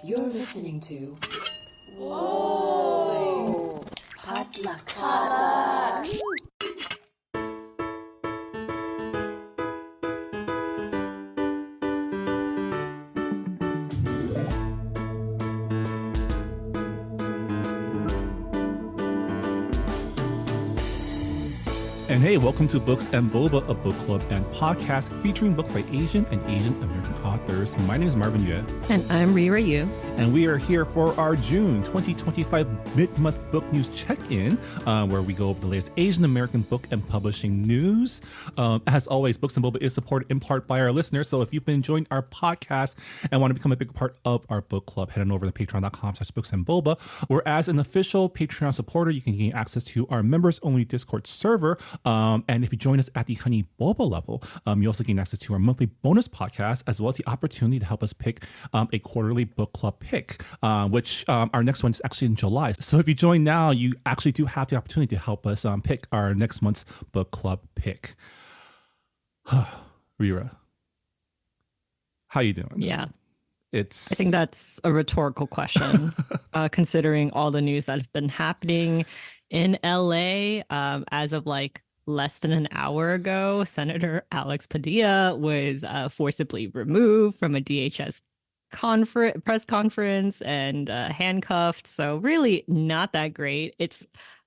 You're listening to Whoa! Potluck. And hey, welcome to Books and Boba, a book club and podcast featuring books by Asian and Asian American authors. My name is Marvin Yue. And I'm Rira Yu. And we are here for our June 2025 mid-month book news check-in, where we go over the latest Asian American book and publishing news. As always, Books and Boba is supported in part by our listeners. So if you've been enjoying our podcast and want to become a big part of our book club, head on over to patreon.com/booksandboba, where as an official Patreon supporter, you can gain access to our members-only Discord server. And if you join us at the Honey Boba level, you also gain access to our monthly bonus podcast, as well as the opportunity to help us pick a quarterly book club pick, which our next one is actually in July. So if you join now, you actually do have the opportunity to help us pick our next month's book club pick. Rira, how you doing? Yeah. I think that's a rhetorical question, considering all the news that have been happening in LA as of like less than an hour ago. Senator Alex Padilla was forcibly removed from a DHS press conference and handcuffed. So really not that great.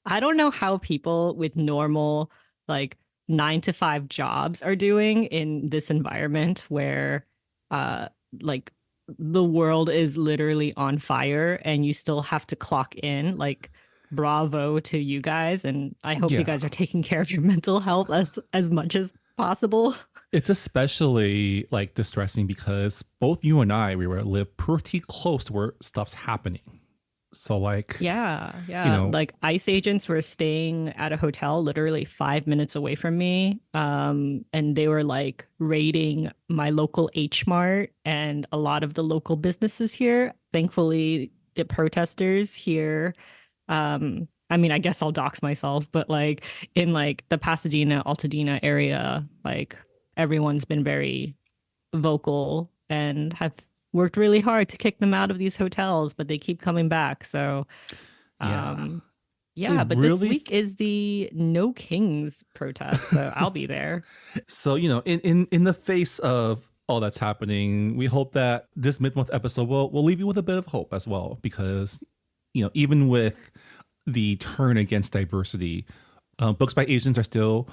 I don't know how people with normal like 9-to-5 jobs are doing in this environment where like the world is literally on fire and you still have to clock in. Like, bravo to you guys, and I hope you guys are taking care of your mental health as much as possible. It's especially like distressing because both you and I, we live pretty close to where stuff's happening. So like, yeah, you know, like ICE agents were staying at a hotel literally 5 minutes away from me, and they were like raiding my local H Mart and a lot of the local businesses here. Thankfully, the protesters here, I mean, I guess I'll dox myself, but like in like the Pasadena, Altadena area, like everyone's been very vocal and have worked really hard to kick them out of these hotels, but they keep coming back. So, but this week is the No Kings protest, so I'll be there. So, you know, in the face of all that's happening, we hope that this mid-month episode will leave you with a bit of hope as well, because, you know, even with the turn against diversity, books by Asians are still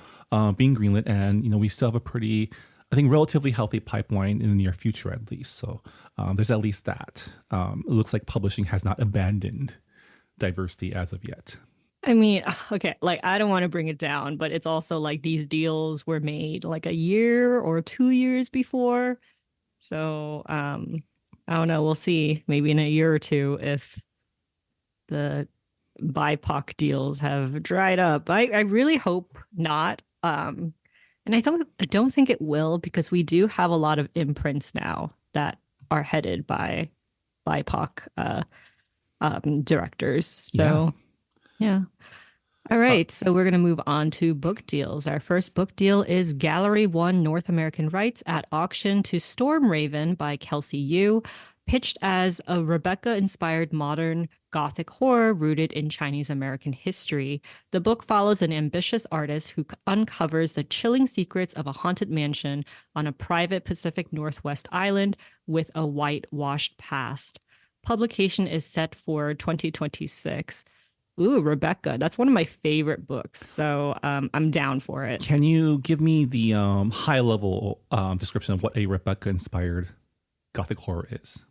being greenlit, and, you know, we still have a pretty, I think, relatively healthy pipeline in the near future, at least. So there's at least that. It looks like publishing has not abandoned diversity as of yet. I mean, okay, like I don't want to bring it down, but it's also like these deals were made like a year or 2 years before. So I don't know. We'll see. Maybe in a year or two if the BIPOC deals have dried up. I really hope not. And I don't think it will, because we do have a lot of imprints now that are headed by BIPOC directors. So yeah. All right. So we're going to move on to book deals. Our first book deal is Gallery One North American rights at auction to Stormraven by Kelsea Yu, pitched as a Rebecca-inspired modern Gothic horror rooted in Chinese American history. The book follows an ambitious artist who uncovers the chilling secrets of a haunted mansion on a private Pacific Northwest island with a whitewashed past. Publication is set for 2026. Ooh, Rebecca. That's one of my favorite books. So I'm down for it. Can you give me the high-level description of what a Rebecca-inspired Gothic horror is?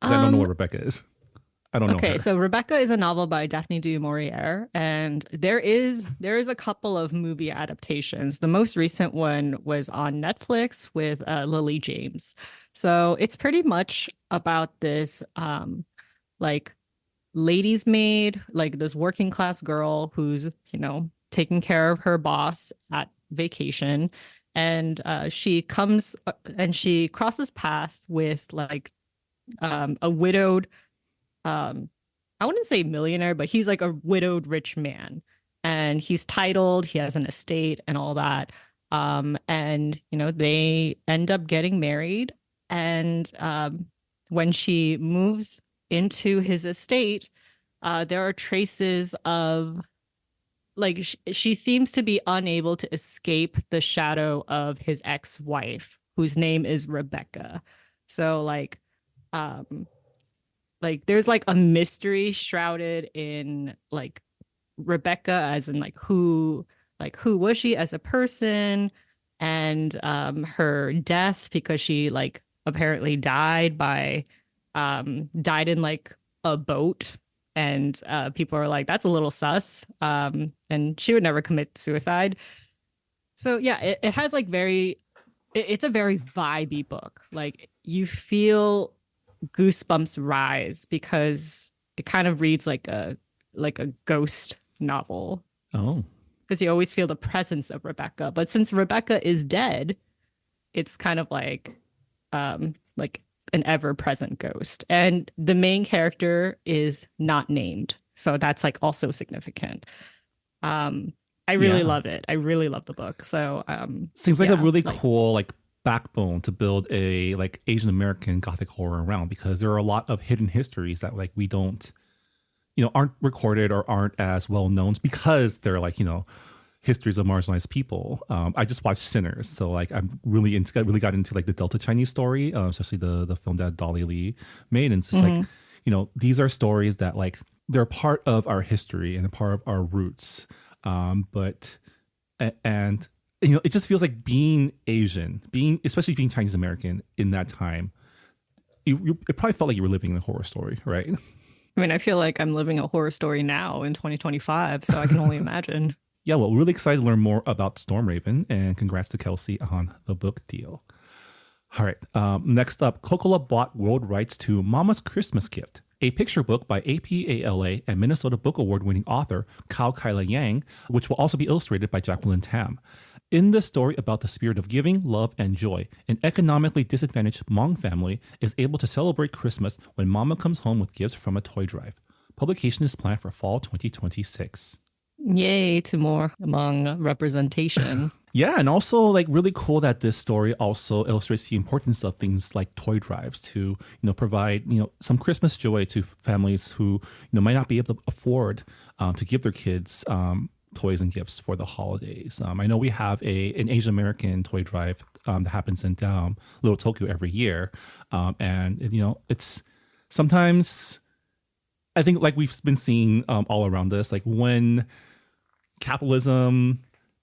Because I don't know what Rebecca is. I don't know. Okay, so Rebecca is a novel by Daphne du Maurier, and there is a couple of movie adaptations. The most recent one was on Netflix with Lily James. So it's pretty much about this like lady's maid, like this working class girl who's, you know, taking care of her boss at vacation, and she comes and she crosses path with like a widowed, I wouldn't say millionaire, but he's like a widowed rich man, and he's titled, he has an estate and all that. And, you know, they end up getting married, and when she moves into his estate, there are traces of like she seems to be unable to escape the shadow of his ex-wife, whose name is Rebecca. So like there's like a mystery shrouded in like Rebecca, as in like who was she as a person, and her death, because she like apparently died in like a boat, and people are like, that's a little sus, and she would never commit suicide. So yeah, it has like it's a very vibey book. Like you feel goosebumps rise because it kind of reads like a ghost novel, Oh, because you always feel the presence of Rebecca. But since Rebecca is dead, it's kind of like an ever-present ghost. And the main character is not named. So that's like also significant. I really yeah. loved it. I really love the book. So Seems like a yeah, really like cool like backbone to build a like Asian American gothic horror around, because there are a lot of hidden histories that like we don't, aren't recorded or aren't as well known because they're like, histories of marginalized people. I just watched Sinners, so like I'm really got into like the Delta Chinese story, especially the film that Dolly Lee made, and it's just like, these are stories that like they're part of our history and a part of our roots. But and it just feels like being Asian, especially being Chinese American in that time, it probably felt like you were living in a horror story, right? I mean, I feel like I'm living a horror story now in 2025, so I can only imagine. Yeah, well, really excited to learn more about Stormraven, and congrats to Kelsey on the book deal. All right, next up, Coca-Cola bought world rights to Momma's Christmas Gift, a picture book by APALA and Minnesota Book Award-winning author Kyla Yang, which will also be illustrated by Jacqueline Tam. In this story about the spirit of giving, love, and joy, an economically disadvantaged Hmong family is able to celebrate Christmas when Momma comes home with gifts from a toy drive. Publication is planned for fall 2026. Yay to more among representation. Yeah, and also like really cool that this story also illustrates the importance of things like toy drives to, provide, some Christmas joy to families who, might not be able to afford to give their kids toys and gifts for the holidays. I know we have an Asian American toy drive that happens in Little Tokyo every year. And it's sometimes, I think like we've been seeing all around us, like when capitalism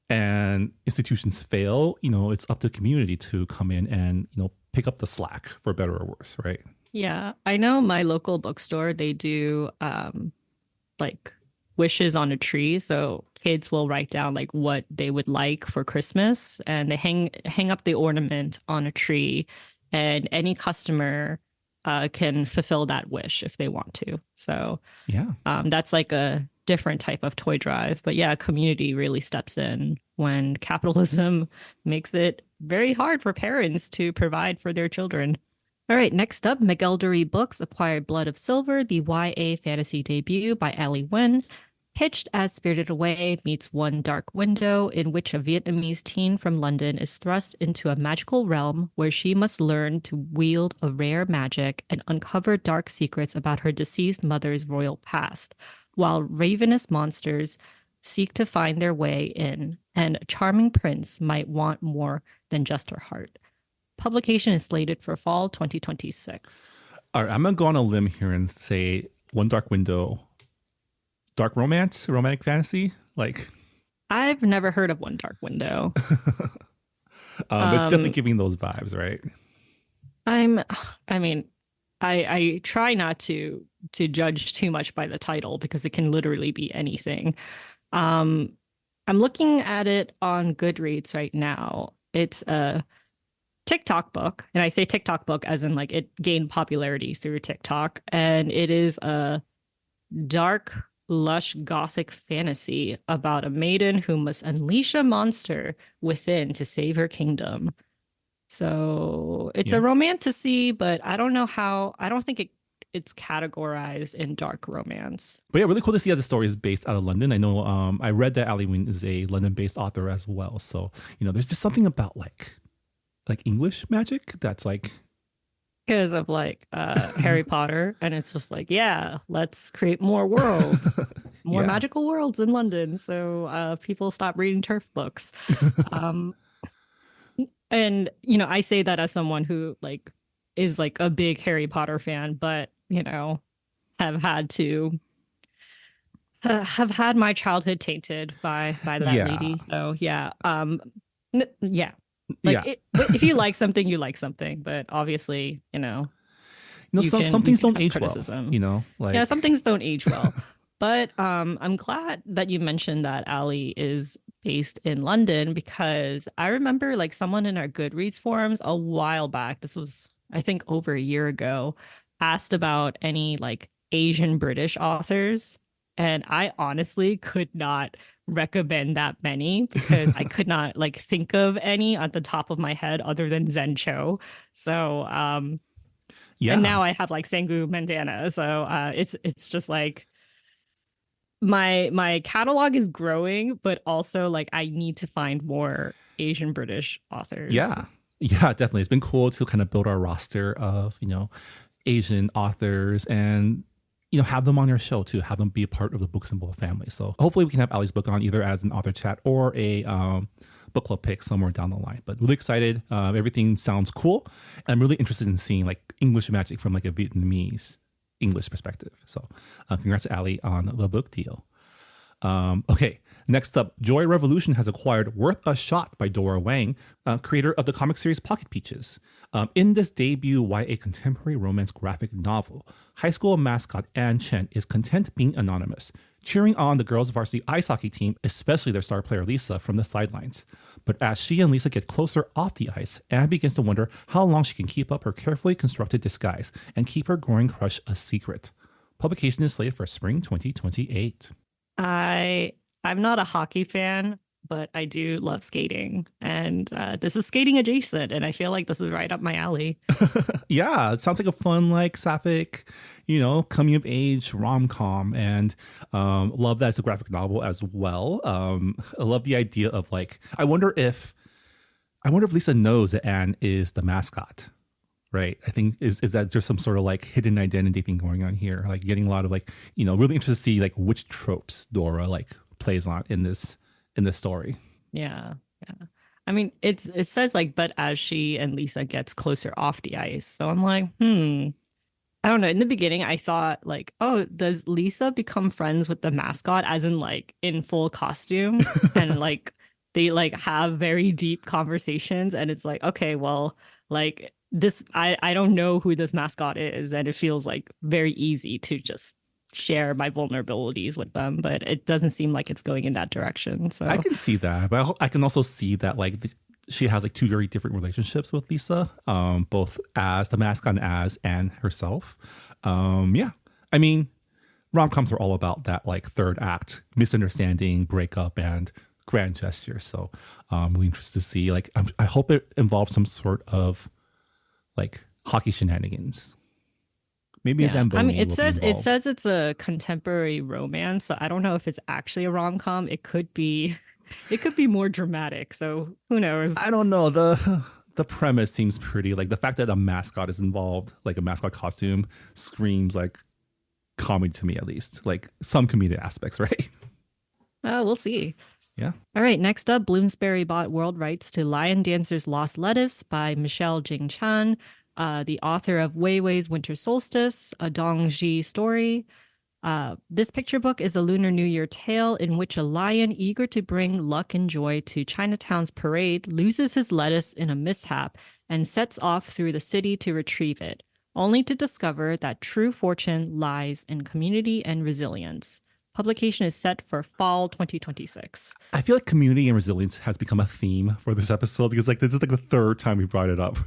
and institutions fail, it's up to the community to come in and, pick up the slack, for better or worse, right? Yeah, I know my local bookstore, they do like wishes on a tree. So kids will write down like what they would like for Christmas, and they hang up the ornament on a tree, and any customer can fulfill that wish if they want to. So Yeah. that's like a different type of toy drive. But yeah, community really steps in when capitalism makes it very hard for parents to provide for their children. All right, next up, McElderry Books acquired Blood of Silver, the YA fantasy debut by Ali Nguyen. Pitched as Spirited Away meets One Dark Window, in which a Vietnamese teen from London is thrust into a magical realm where she must learn to wield a rare magic and uncover dark secrets about her deceased mother's royal past, while ravenous monsters seek to find their way in, and a charming prince might want more than just her heart. Publication is slated for fall 2026. All right, I'm going to go on a limb here and say One Dark Window, dark romance, romantic fantasy. Like, I've never heard of One Dark Window. it's definitely giving those vibes, right? I try not to judge too much by the title because it can literally be anything. I'm looking at it on Goodreads right now. It's a TikTok book, and I say TikTok book as in like it gained popularity through TikTok, and it is a dark, lush gothic fantasy about a maiden who must unleash a monster within to save her kingdom. So it's a romantasy, but I don't think it's categorized in dark romance. But yeah, really cool to see that the story is based out of London. I know I read that Ali Nguyen is a London-based author as well. So, there's just something about like English magic that's like because of like Harry Potter, and it's just like, yeah, let's create more worlds, more Yeah. magical worlds in London, so people stop reading turf books. Um, and I say that as someone who like is like a big Harry Potter fan, but have had to have had my childhood tainted by that Yeah. lady. So yeah, yeah, like Yeah. it. But if you like something, you like something. But obviously, you Some can things don't have age well, criticism. Yeah, like some things don't age well. But I'm glad that you mentioned that Allie is based in London because I remember like someone in our Goodreads forums a while back, this was I think over a year ago, asked about any like Asian British authors. And I honestly could not recommend that many because I could not like think of any at the top of my head other than Zen Cho. So and yeah. now I have like Sangu Mandana. So it's just like my catalog is growing, but also like I need to find more Asian British authors. Yeah. Yeah, definitely. It's been cool to kind of build our roster of, Asian authors and, have them on your show too, have them be a part of the Books and Bowl family. So hopefully we can have Allie's book on either as an author chat or a book club pick somewhere down the line. But really excited. Everything sounds cool. And I'm really interested in seeing like English magic from like a Vietnamese English perspective. So congrats to Allie on the book deal. Okay, next up, Joy Revolution has acquired Worth a Shot by Dora Wang, creator of the comic series Pocket Peaches. In this debut YA contemporary romance graphic novel, high school mascot Ann Chen is content being anonymous, cheering on the girls' varsity ice hockey team, especially their star player Lisa, from the sidelines. But as she and Lisa get closer off the ice, Anne begins to wonder how long she can keep up her carefully constructed disguise and keep her growing crush a secret. Publication is slated for spring 2028. I'm not a hockey fan, but I do love skating, and this is skating adjacent, and I feel like this is right up my alley. Yeah, it sounds like a fun, like sapphic, coming of age rom com, and love that it's a graphic novel as well. I love the idea of like, I wonder if Lisa knows that Anne is the mascot. Right. I think is that there's some sort of like hidden identity thing going on here, like getting a lot of like, really interested to see like which tropes Dora like plays on in this story. Yeah, yeah. I mean, it says like, but as she and Lisa gets closer off the ice, so I'm like, I don't know. In the beginning, I thought like, oh, does Lisa become friends with the mascot, as in like in full costume, and like they like have very deep conversations, and it's like, okay, well, like this I don't know who this mascot is, and it feels like very easy to just share my vulnerabilities with them, but it doesn't seem like it's going in that direction. So I can see that, but I can also see that like she has like two very different relationships with Lisa, both as the mascot and as Anne herself. Yeah, I mean, rom-coms are all about that like third act misunderstanding, breakup, and grand gesture. So really interested to see, like, I hope it involves some sort of like hockey shenanigans. Maybe a yeah, I Zamboni mean, it will be says involved. it's a contemporary romance, so I don't know if it's actually a rom-com. It could be it could be more dramatic, so who knows. I don't know. The premise seems pretty, like the fact that a mascot is involved, like a mascot costume, screams like comedy to me, at least. Like some comedic aspects, right? We'll see. Yeah. All right, next up, Bloomsbury bought world rights to Lion Dancer's Lost Lettuce by Michelle Jing Chan, the author of Wei Wei's Winter Solstice, a Dongji story. This picture book is a Lunar New Year tale in which a lion eager to bring luck and joy to Chinatown's parade loses his lettuce in a mishap and sets off through the city to retrieve it, only to discover that true fortune lies in community and resilience. Publication is set for fall 2026. I feel like community and resilience has become a theme for this episode because like this is like the third time we brought it up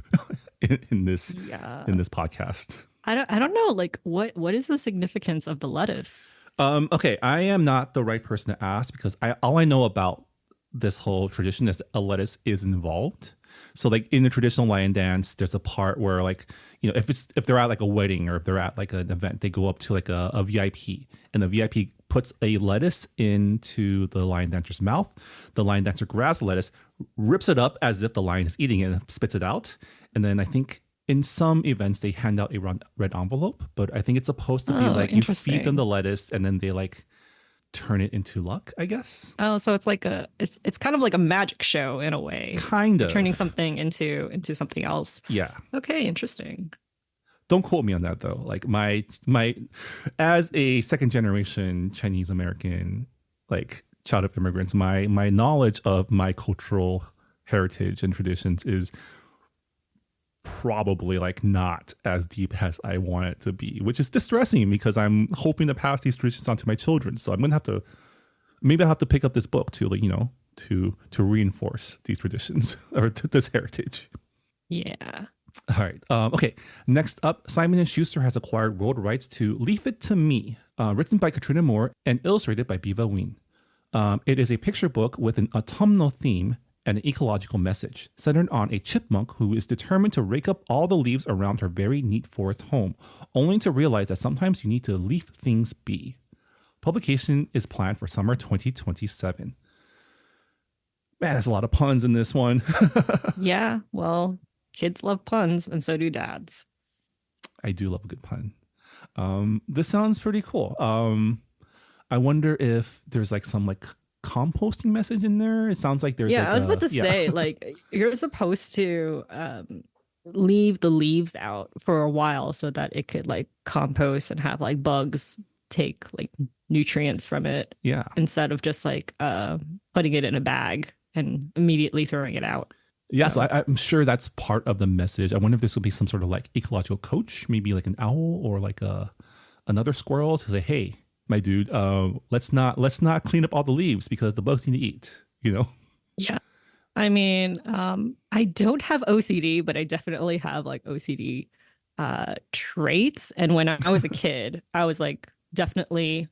in this podcast. I don't know, like what is the significance of the lettuce? Okay, I am not the right person to ask because all I know about this whole tradition is a lettuce is involved. So like in the traditional lion dance, there's a part where like, if they're at like a wedding or if they're at like an event, they go up to like a VIP, and the VIP puts a lettuce into the lion dancer's mouth. The lion dancer grabs the lettuce, rips it up as if the lion is eating it, and spits it out. And then I think in some events they hand out a red envelope, but I think it's supposed to be like you feed them the lettuce and then they like turn it into luck, I guess. Oh, so it's like it's kind of like a magic show in a way. Kind of. Turning something into something else. Yeah. Okay, interesting. Don't quote me on that though. Like my as a second generation Chinese American, like child of immigrants, my knowledge of my cultural heritage and traditions is probably like not as deep as I want it to be, which is distressing because I'm hoping to pass these traditions on to my children. So I'm gonna have to maybe I'll have to pick up this book to like, you know, to reinforce these traditions or this heritage. Yeah. All right. Okay. Next up, Simon & Schuster has acquired world rights to Leave It to Me, written by Katrina Moore and illustrated by Biva Nguyen. It is a picture book with an autumnal theme and an ecological message centered on a chipmunk who is determined to rake up all the leaves around her very neat forest home, only to realize that sometimes you need to leave things be. Publication is planned for summer 2027. Man, there's a lot of puns in this one. Yeah. Well, kids love puns, and so do dads. I do love a good pun. This sounds pretty cool. I wonder if there's like some like composting message in there. It sounds like there's I was about to say, like, you're supposed to leave the leaves out for a while so that it could like compost and have like bugs take like nutrients from it. Yeah. Instead of just like putting it in a bag and immediately throwing it out. Yeah, so I'm sure that's part of the message. I wonder if this will be some sort of like ecological coach, maybe like an owl or like another squirrel to say, "Hey, my dude, let's not clean up all the leaves because the bugs need to eat." You know? Yeah. I mean, I don't have OCD, but I definitely have like OCD traits. And when I was a kid, I was like definitely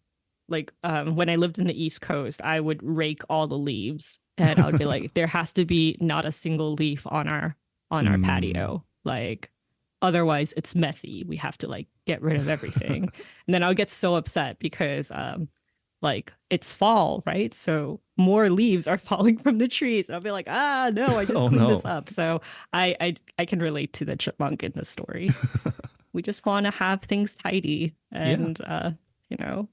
like when I lived in the East Coast, I would rake all the leaves. And I would be like, there has to be not a single leaf on our patio. Like, otherwise it's messy. We have to like get rid of everything. And then I would get so upset because like it's fall, right? So more leaves are falling from the trees. I'll be like, no, I just cleaned this up. So I can relate to the chipmunk in this story. We just want to have things tidy and you know,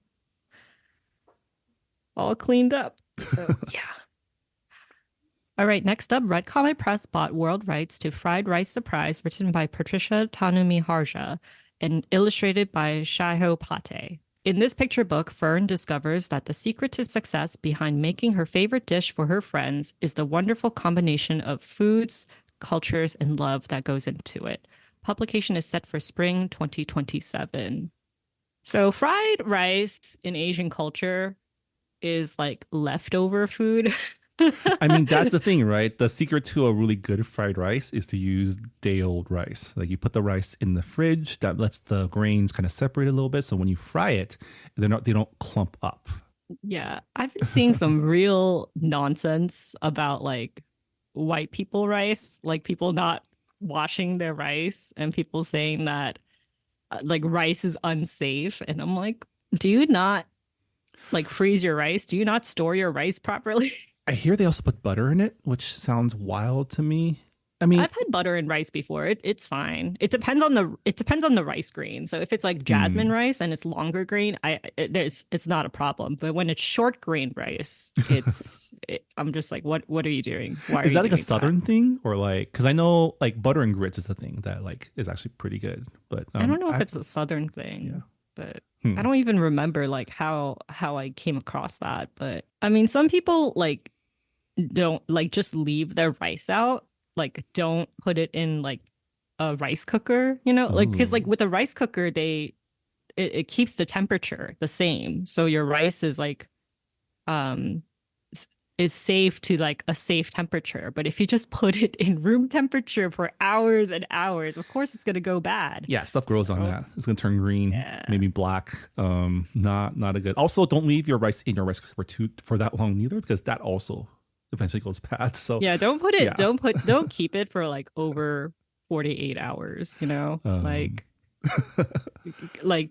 all cleaned up. So yeah. All right, next up, Red Comet Press bought world rights to Fried Rice Surprise, written by Patricia Tanumihardja and illustrated by Shiho Pate. In this picture book, Fern discovers that the secret to success behind making her favorite dish for her friends is the wonderful combination of foods, cultures, and love that goes into it. Publication is set for spring 2027. So fried rice in Asian culture is like leftover food. I mean, that's the thing, right? The secret to a really good fried rice is to use day-old rice. Like you put the rice in the fridge, that lets the grains kind of separate a little bit. So when you fry it, they don't clump up. Yeah, I've been seeing some real nonsense about like white people rice, like people not washing their rice and people saying that like rice is unsafe. And I'm like, do you not like freeze your rice? Do you not store your rice properly? I hear they also put butter in it, which sounds wild to me. I mean, I've had butter in rice before. It's fine. It depends on the rice grain. So if it's like jasmine rice and it's longer grain, it's not a problem. But when it's short grain rice, I'm just like, what are you doing? Why are is that you like a doing southern thing or like? Because I know like butter and grits is a thing that like is actually pretty good. But I don't know if it's a southern thing. Yeah. But I don't even remember like how I came across that. But I mean, some people like don't like just leave their rice out, like don't put it in like a rice cooker, you know, like because like with a rice cooker it keeps the temperature the same, so your rice is like is safe to like a safe temperature. But if you just put it in room temperature for hours and hours, of course it's gonna go bad. Yeah, stuff grows on that. It's gonna turn green, maybe black. Not a good. Also, don't leave your rice in your rice cooker for that long either, because that also eventually goes bad. So yeah, don't keep it for like over 48 hours, you know, like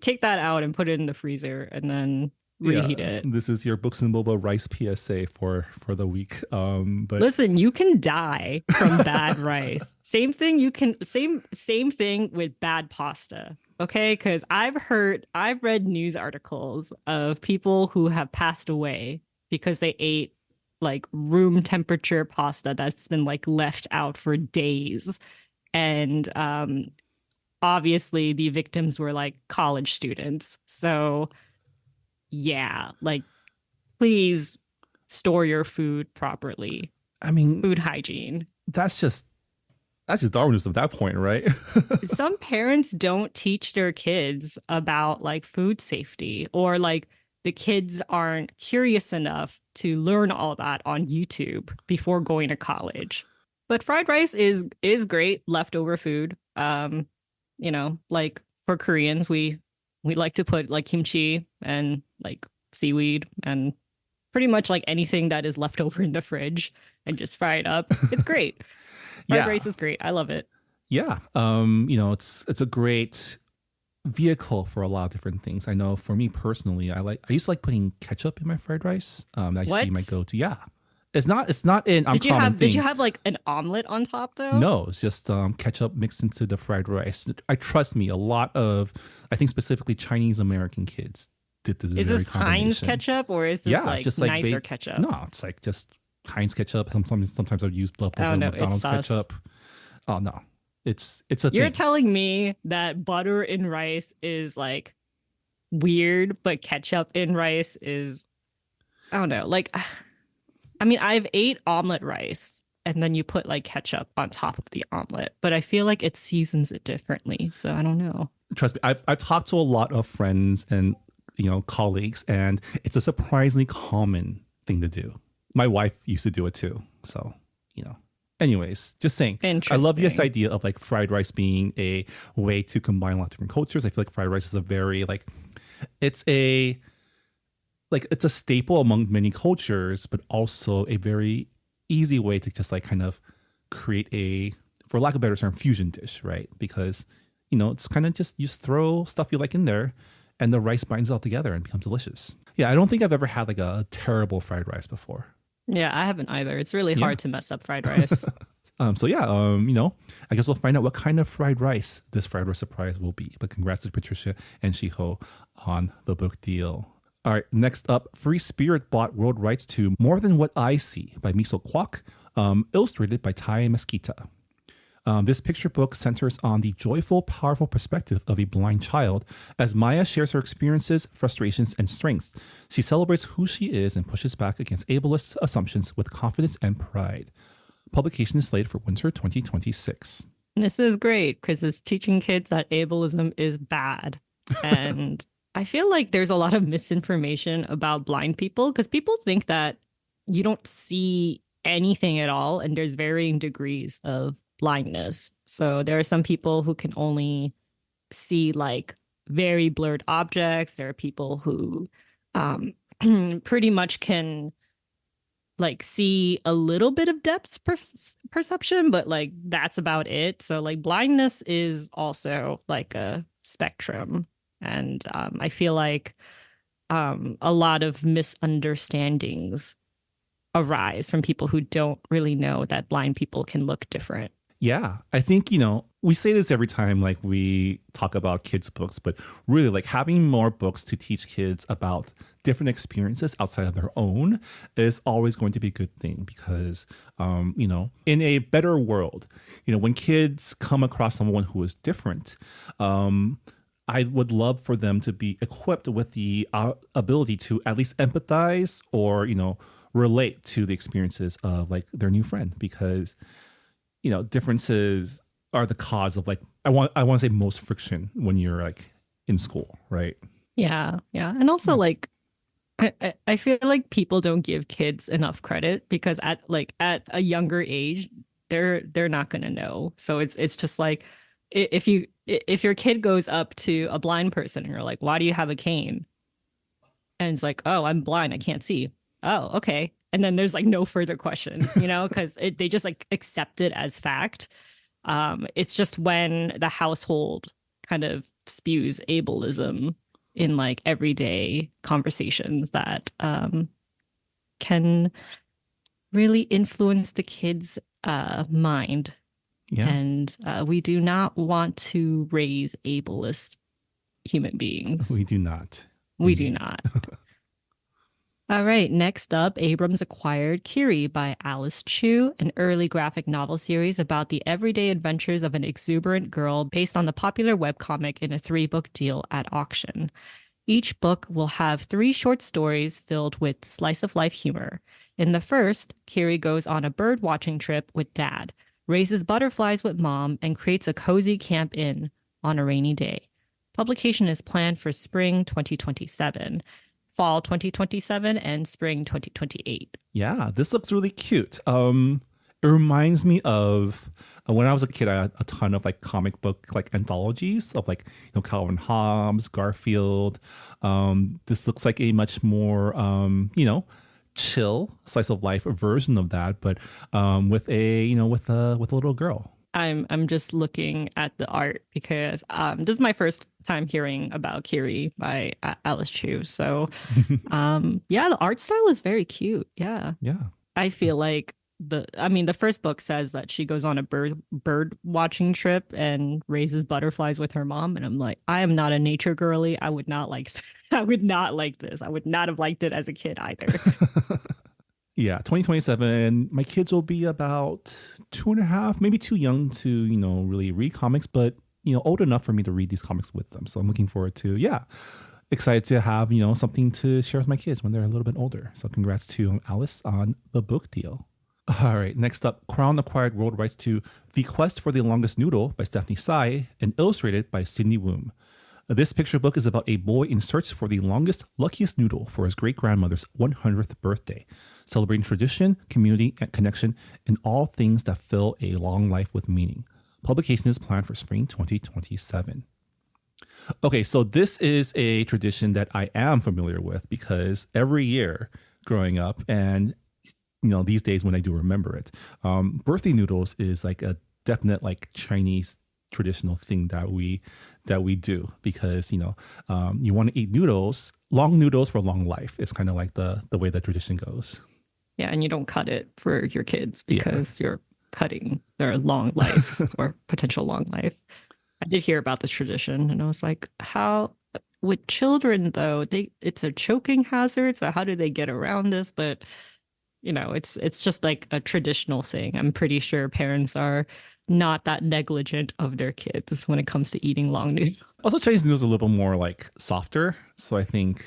take that out and put it in the freezer and then reheat it. This is your Books and Boba rice PSA for the week. But Listen, you can die from bad rice. Same thing. Same thing with bad pasta. Okay, because I've read news articles of people who have passed away because they ate like room temperature pasta that's been like left out for days, and obviously the victims were like college students. So yeah, like please store your food properly. I mean, food hygiene. That's just Darwinism at that point, right? Some parents don't teach their kids about like food safety, or like the kids aren't curious enough to learn all that on YouTube before going to college. But fried rice is great leftover food. You know, like for Koreans, we like to put like kimchi and like seaweed and pretty much like anything that is left over in the fridge and just fry it up. It's great. Fried rice is great. I love it. Yeah. You know, it's a great vehicle for a lot of different things. I know for me personally, I used to like putting ketchup in my fried rice. That's actually my go-to. Yeah. It's not an uncommon thing. Did you have like an omelet on top though? No, it's just ketchup mixed into the fried rice. Trust me, a lot of, I think specifically Chinese American kids did this. Is this Heinz ketchup or is this like just nicer ketchup? No, it's like just Heinz ketchup. Sometimes I'd use leftover McDonald's ketchup. Oh no, it's a thing. You're telling me that butter in rice is like weird, but ketchup in rice is, I don't know. Like, I mean, I've ate omelet rice and then you put like ketchup on top of the omelet, but I feel like it seasons it differently. So I don't know. Trust me, I've talked to a lot of friends and colleagues, and it's a surprisingly common thing to do. My wife used to do it too. So, anyways, just saying, I love this idea of like fried rice being a way to combine a lot of different cultures. I feel like fried rice is a very it's a staple among many cultures, but also a very easy way to just like kind of create a, for lack of a better term, fusion dish, right? Because, it's kind of just, you just throw stuff you like in there and the rice binds it all together and becomes delicious. Yeah, I don't think I've ever had like a terrible fried rice before. Yeah, I haven't either. It's really hard to mess up fried rice. So yeah, I guess we'll find out what kind of fried rice this fried rice surprise will be. But congrats to Patricia and Shiho on the book deal. All right, next up, Free Spirit bought world rights to More Than What I See by Miso Kwak, illustrated by Thaís Mesquita. This picture book centers on the joyful, powerful perspective of a blind child as Maya shares her experiences, frustrations, and strengths. She celebrates who she is and pushes back against ableist assumptions with confidence and pride. Publication is slated for winter 2026. This is great because it's teaching kids that ableism is bad. And I feel like there's a lot of misinformation about blind people because people think that you don't see anything at all, and there's varying degrees of blindness. So there are some people who can only see like very blurred objects. There are people who pretty much can like see a little bit of depth perception, but like that's about it. So like blindness is also like a spectrum. And I feel like a lot of misunderstandings arise from people who don't really know that blind people can look different. Yeah, I think, we say this every time like we talk about kids' books, but really like having more books to teach kids about different experiences outside of their own is always going to be a good thing because, in a better world, when kids come across someone who is different, I would love for them to be equipped with the ability to at least empathize or, relate to the experiences of like their new friend because, differences are the cause of like, I want to say most friction when you're like in school, right? Yeah. Yeah. And also like, I feel like people don't give kids enough credit because at a younger age, they're not going to know. So it's just like, if your kid goes up to a blind person and you're like, why do you have a cane? And it's like, oh, I'm blind. I can't see. Oh, okay. And then there's like no further questions, because they just like accept it as fact. It's just when the household kind of spews ableism in like everyday conversations that can really influence the kids' mind. Yeah, And we do not want to raise ableist human beings. we do not. We do Indeed. not. All right, next up, Abrams acquired Kiri by Alice Chu, an early graphic novel series about the everyday adventures of an exuberant girl based on the popular webcomic in a 3-book deal at auction. Each book will have 3 short stories filled with slice of life humor. In the first, Kiri goes on a bird watching trip with dad, raises butterflies with mom, and creates a cozy camp inn on a rainy day. Publication is planned for spring 2027, fall 2027, and spring 2028. Yeah, this looks really cute. It reminds me of when I was a kid. I had a ton of like comic book like anthologies of like Calvin Hobbes, Garfield. This looks like a much more chill slice of life version of that, but with a with a little girl. I'm just looking at the art because this is my first time hearing about Kiri by Alice Chu. So yeah, the art style is very cute. Yeah. Yeah. I feel like the first book says that she goes on a bird watching trip and raises butterflies with her mom, and I'm like, I am not a nature girly. I would not like I would not like this. I would not have liked it as a kid either. Yeah, 2027. My kids will be about 2.5, maybe too young to, really read comics, but, old enough for me to read these comics with them. So I'm looking forward to, excited to have, something to share with my kids when they're a little bit older. So congrats to Alice on the book deal. All right, next up, Crown acquired world rights to The Quest for the Longest Noodle by Stephanie Tsai and illustrated by Sidney Wume. This picture book is about a boy in search for the longest, luckiest noodle for his great-grandmother's 100th birthday, celebrating tradition, community, and connection, and all things that fill a long life with meaning. Publication is planned for spring 2027. Okay, so this is a tradition that I am familiar with because every year growing up, and these days when I do remember it, birthday noodles is like a definite like Chinese traditional thing that we do because you want to eat long noodles for long life. It's kind of like the way the tradition goes. Yeah, and you don't cut it for your kids because you're cutting their long life or potential long life. I did hear about this tradition and I was like, how with children though, it's a choking hazard, so how do they get around this? But it's just like a traditional thing. I'm pretty sure parents are not that negligent of their kids when it comes to eating long noodles. Also, Chinese noodles are a little more like softer, so I think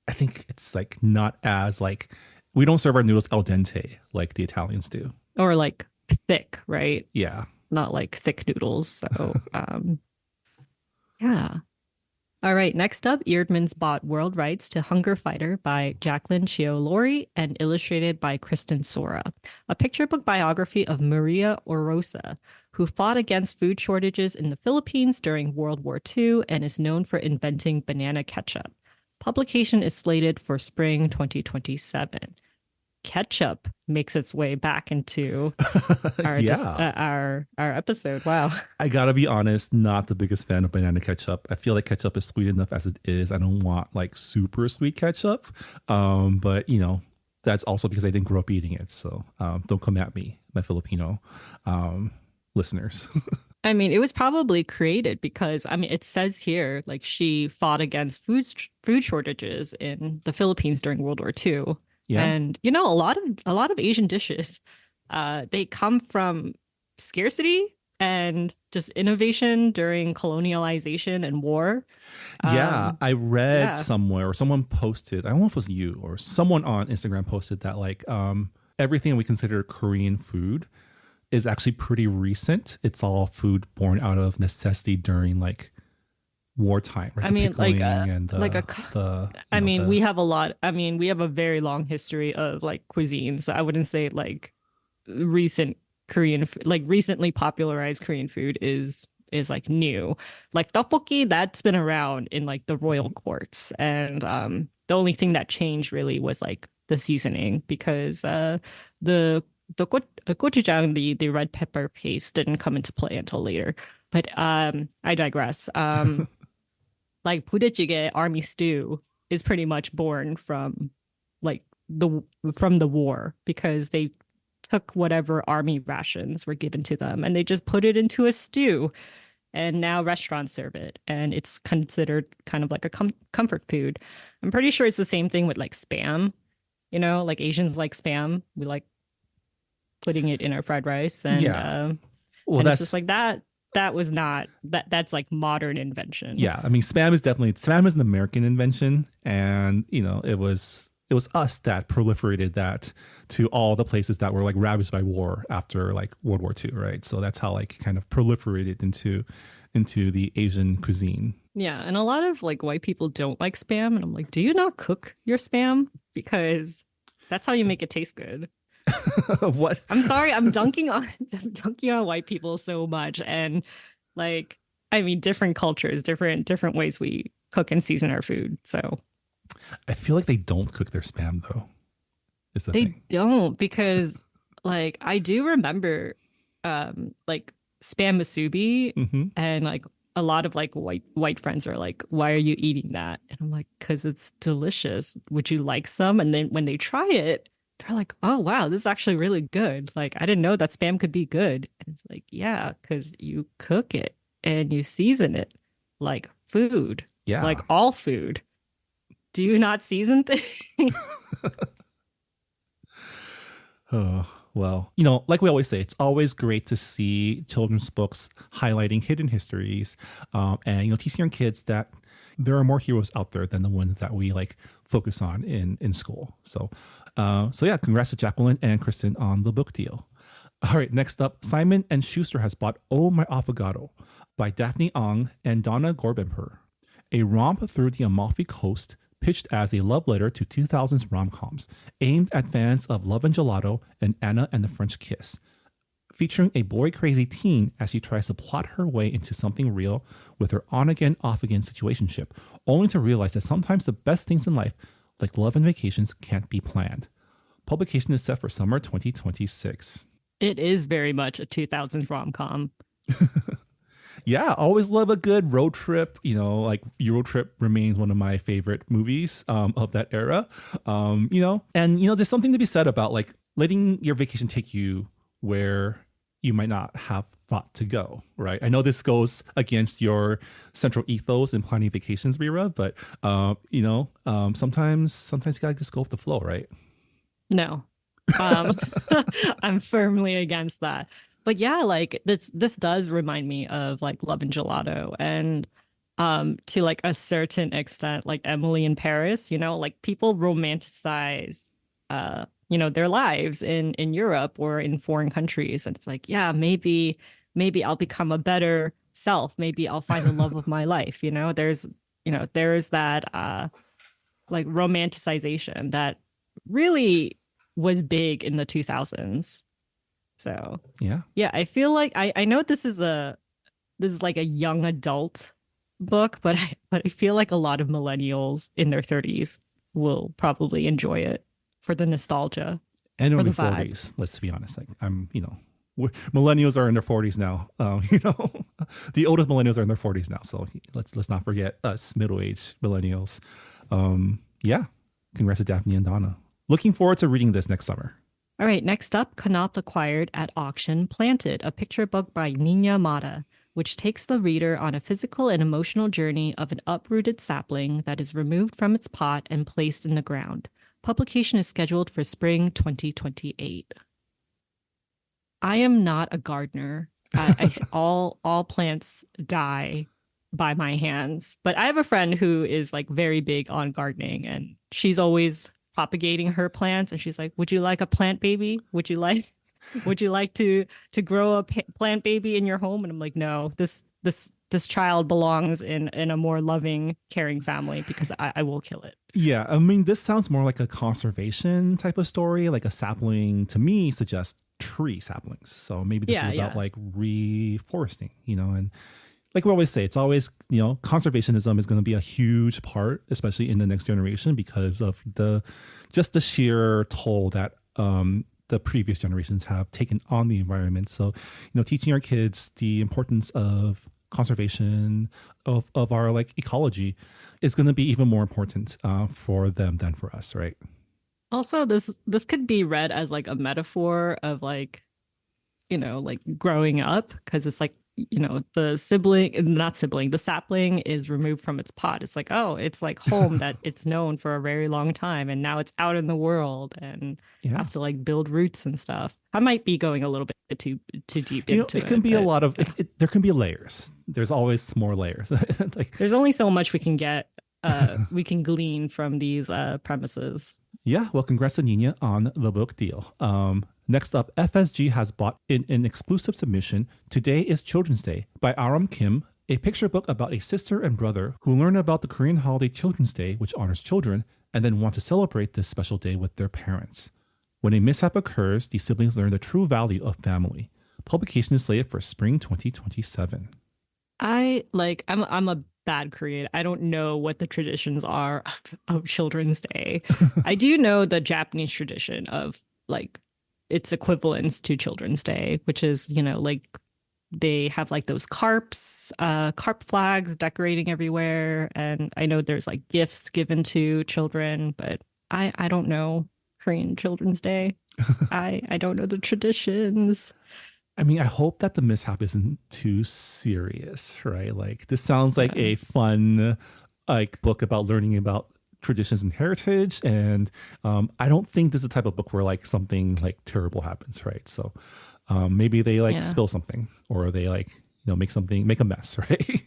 it's like not as like we don't serve our noodles al dente like the Italians do, Or like thick, right? Yeah. Not like thick noodles. So yeah. All right, next up, Eerdmans bought world rights to Hunger Fighter by Jacqueline Chio-Lauri and illustrated by Kristin Sorra, a picture book biography of Maria Orosa, who fought against food shortages in the Philippines during World War II and is known for inventing banana ketchup. Publication is slated for spring 2027. Ketchup makes its way back into our episode. Wow. I gotta be honest, not the biggest fan of banana ketchup. I feel like ketchup is sweet enough as it is. I don't want like super sweet ketchup. But that's also because I didn't grow up eating it. So don't come at me, my Filipino listeners. I mean, it was probably created because it says here like she fought against food shortages in the Philippines during World War II. Yeah. And a lot of Asian dishes, they come from scarcity and just innovation during colonialization and war. I read somewhere or someone posted, I don't know if it was you or someone on Instagram posted that like everything we consider Korean food is actually pretty recent. It's all food born out of necessity during like wartime, right? We have we have a very long history of like cuisines. I wouldn't say like recent Korean, like recently popularized Korean food is like new. Like tteokbokki, that's been around in like the royal courts, and the only thing that changed really was like the seasoning because the gochujang, the red pepper paste didn't come into play until later. But I digress. like 부대찌개 army stew is pretty much born from like the war because they took whatever army rations were given to them and they just put it into a stew and now restaurants serve it and it's considered kind of like a comfort food. I'm pretty sure it's the same thing with like spam, like Asians like spam. We like putting it in our fried rice and well, and it's just like that was not that's like modern invention. Yeah, I mean spam is an American invention, and it was us that proliferated that to all the places that were like ravaged by war after like World War II, right? So that's how like kind of proliferated into the Asian cuisine. Yeah, and a lot of like white people don't like spam, and I'm like, do you not cook your spam? Because that's how you make it taste good. What? I'm sorry, I'm dunking on white people so much, and like, I mean, different cultures, different ways we cook and season our food. So I feel like they don't cook their spam though. Is the thing. They don't, because like I do remember like spam musubi and like a lot of like white friends are like, why are you eating that? And I'm like, because it's delicious. Would you like some? And then when they try it, they're like, oh wow, this is actually really good. Like I didn't know that spam could be good. And it's like, yeah, because you cook it and you season it like food. Yeah. Like all food. Do you not season things? Oh, well, like we always say, it's always great to see children's books highlighting hidden histories, and teaching your kids that there are more heroes out there than the ones that we like focus on in school. So yeah, congrats to Jacqueline and Kristin on the book deal. All right, next up, Simon & Schuster has bought Oh My Affogato by Daphne Ang and Donna Gorbemper, a romp through the Amalfi Coast pitched as a love letter to 2000s rom-coms aimed at fans of Love and Gelato and Anna and the French Kiss, featuring a boy-crazy teen as she tries to plot her way into something real with her on-again, off-again situationship, only to realize that sometimes the best things in life, like love and vacations, can't be planned. Publication is set for summer 2026. It is very much a 2000s rom-com. Yeah, always love a good road trip. Like Euro Trip remains one of my favorite movies of that era. And there's something to be said about like letting your vacation take you where you might not have thought to go, right? I know this goes against your central ethos in planning vacations, Rira, but sometimes you gotta just go with the flow, right? No, I'm firmly against that. But yeah, like this does remind me of like Love and Gelato, and to like a certain extent, like Emily in Paris. Like people romanticize their lives in Europe or in foreign countries, and it's like, yeah, maybe I'll become a better self. Maybe I'll find the love of my life. There's that like romanticization that really was big in the 2000s. So yeah, I feel like I know this is like a young adult book, but I feel like a lot of millennials in their 30s will probably enjoy it for the nostalgia and or early the 40s. vibes. Let's be honest. Like millennials are in their 40s now. The oldest millennials are in their 40s now. So let's not forget us middle-aged millennials. Yeah, congrats to Daphne and Donna. Looking forward to reading this next summer. All right, next up, Knopf acquired at auction Planted, a picture book by Nina Mata, which takes the reader on a physical and emotional journey of an uprooted sapling that is removed from its pot and placed in the ground. Publication is scheduled for spring 2028. I am not a gardener. All plants die by my hands, but I have a friend who is like very big on gardening, and she's always propagating her plants, and she's like, would you like a plant baby? Would you like to grow a plant baby in your home? And I'm like, no, this child belongs in a more loving, caring family, because I will kill it. Yeah, I mean, this sounds more like a conservation type of story. Like a sapling to me suggests tree saplings, so maybe this is about like reforesting, and like we always say, it's always, conservationism is going to be a huge part, especially in the next generation, because of the sheer toll that the previous generations have taken on the environment. So, teaching our kids the importance of conservation of our like ecology is going to be even more important for them than for us, right? Also, this could be read as like a metaphor of like, like growing up, because it's like, the the sapling is removed from its pot. It's like, oh, it's like home that it's known for a very long time, and now it's out in the world and Yeah. have to like build roots and stuff. I might be going a little bit too deep into it. It can be a but lot of there can be layers. There's always more layers. Like, there's only so much we can get. We can glean from these premises. yeah, well, congrats to Nina on the book deal. Next up, FSG has bought in an exclusive submission, Today is Children's Day by Aram Kim, a picture book about a sister and brother who learn about the Korean holiday Children's Day, which honors children, and then want to celebrate this special day with their parents. When a mishap occurs, the siblings learn the true value of family. Publication is slated for spring 2027. I'm a bad Korean. I don't know what the traditions are of Children's Day. I do know the Japanese tradition of like its equivalents to Children's Day, which is, like they have like those carp flags decorating everywhere. And I know there's like gifts given to children, but I don't know Korean Children's Day. I don't know the traditions. I mean, I hope that the mishap isn't too serious, right? Like, this sounds like a fun like book about learning about traditions and heritage, and I don't think this is the type of book where like something like terrible happens, right? So maybe they like spill something, or they like make a mess, right?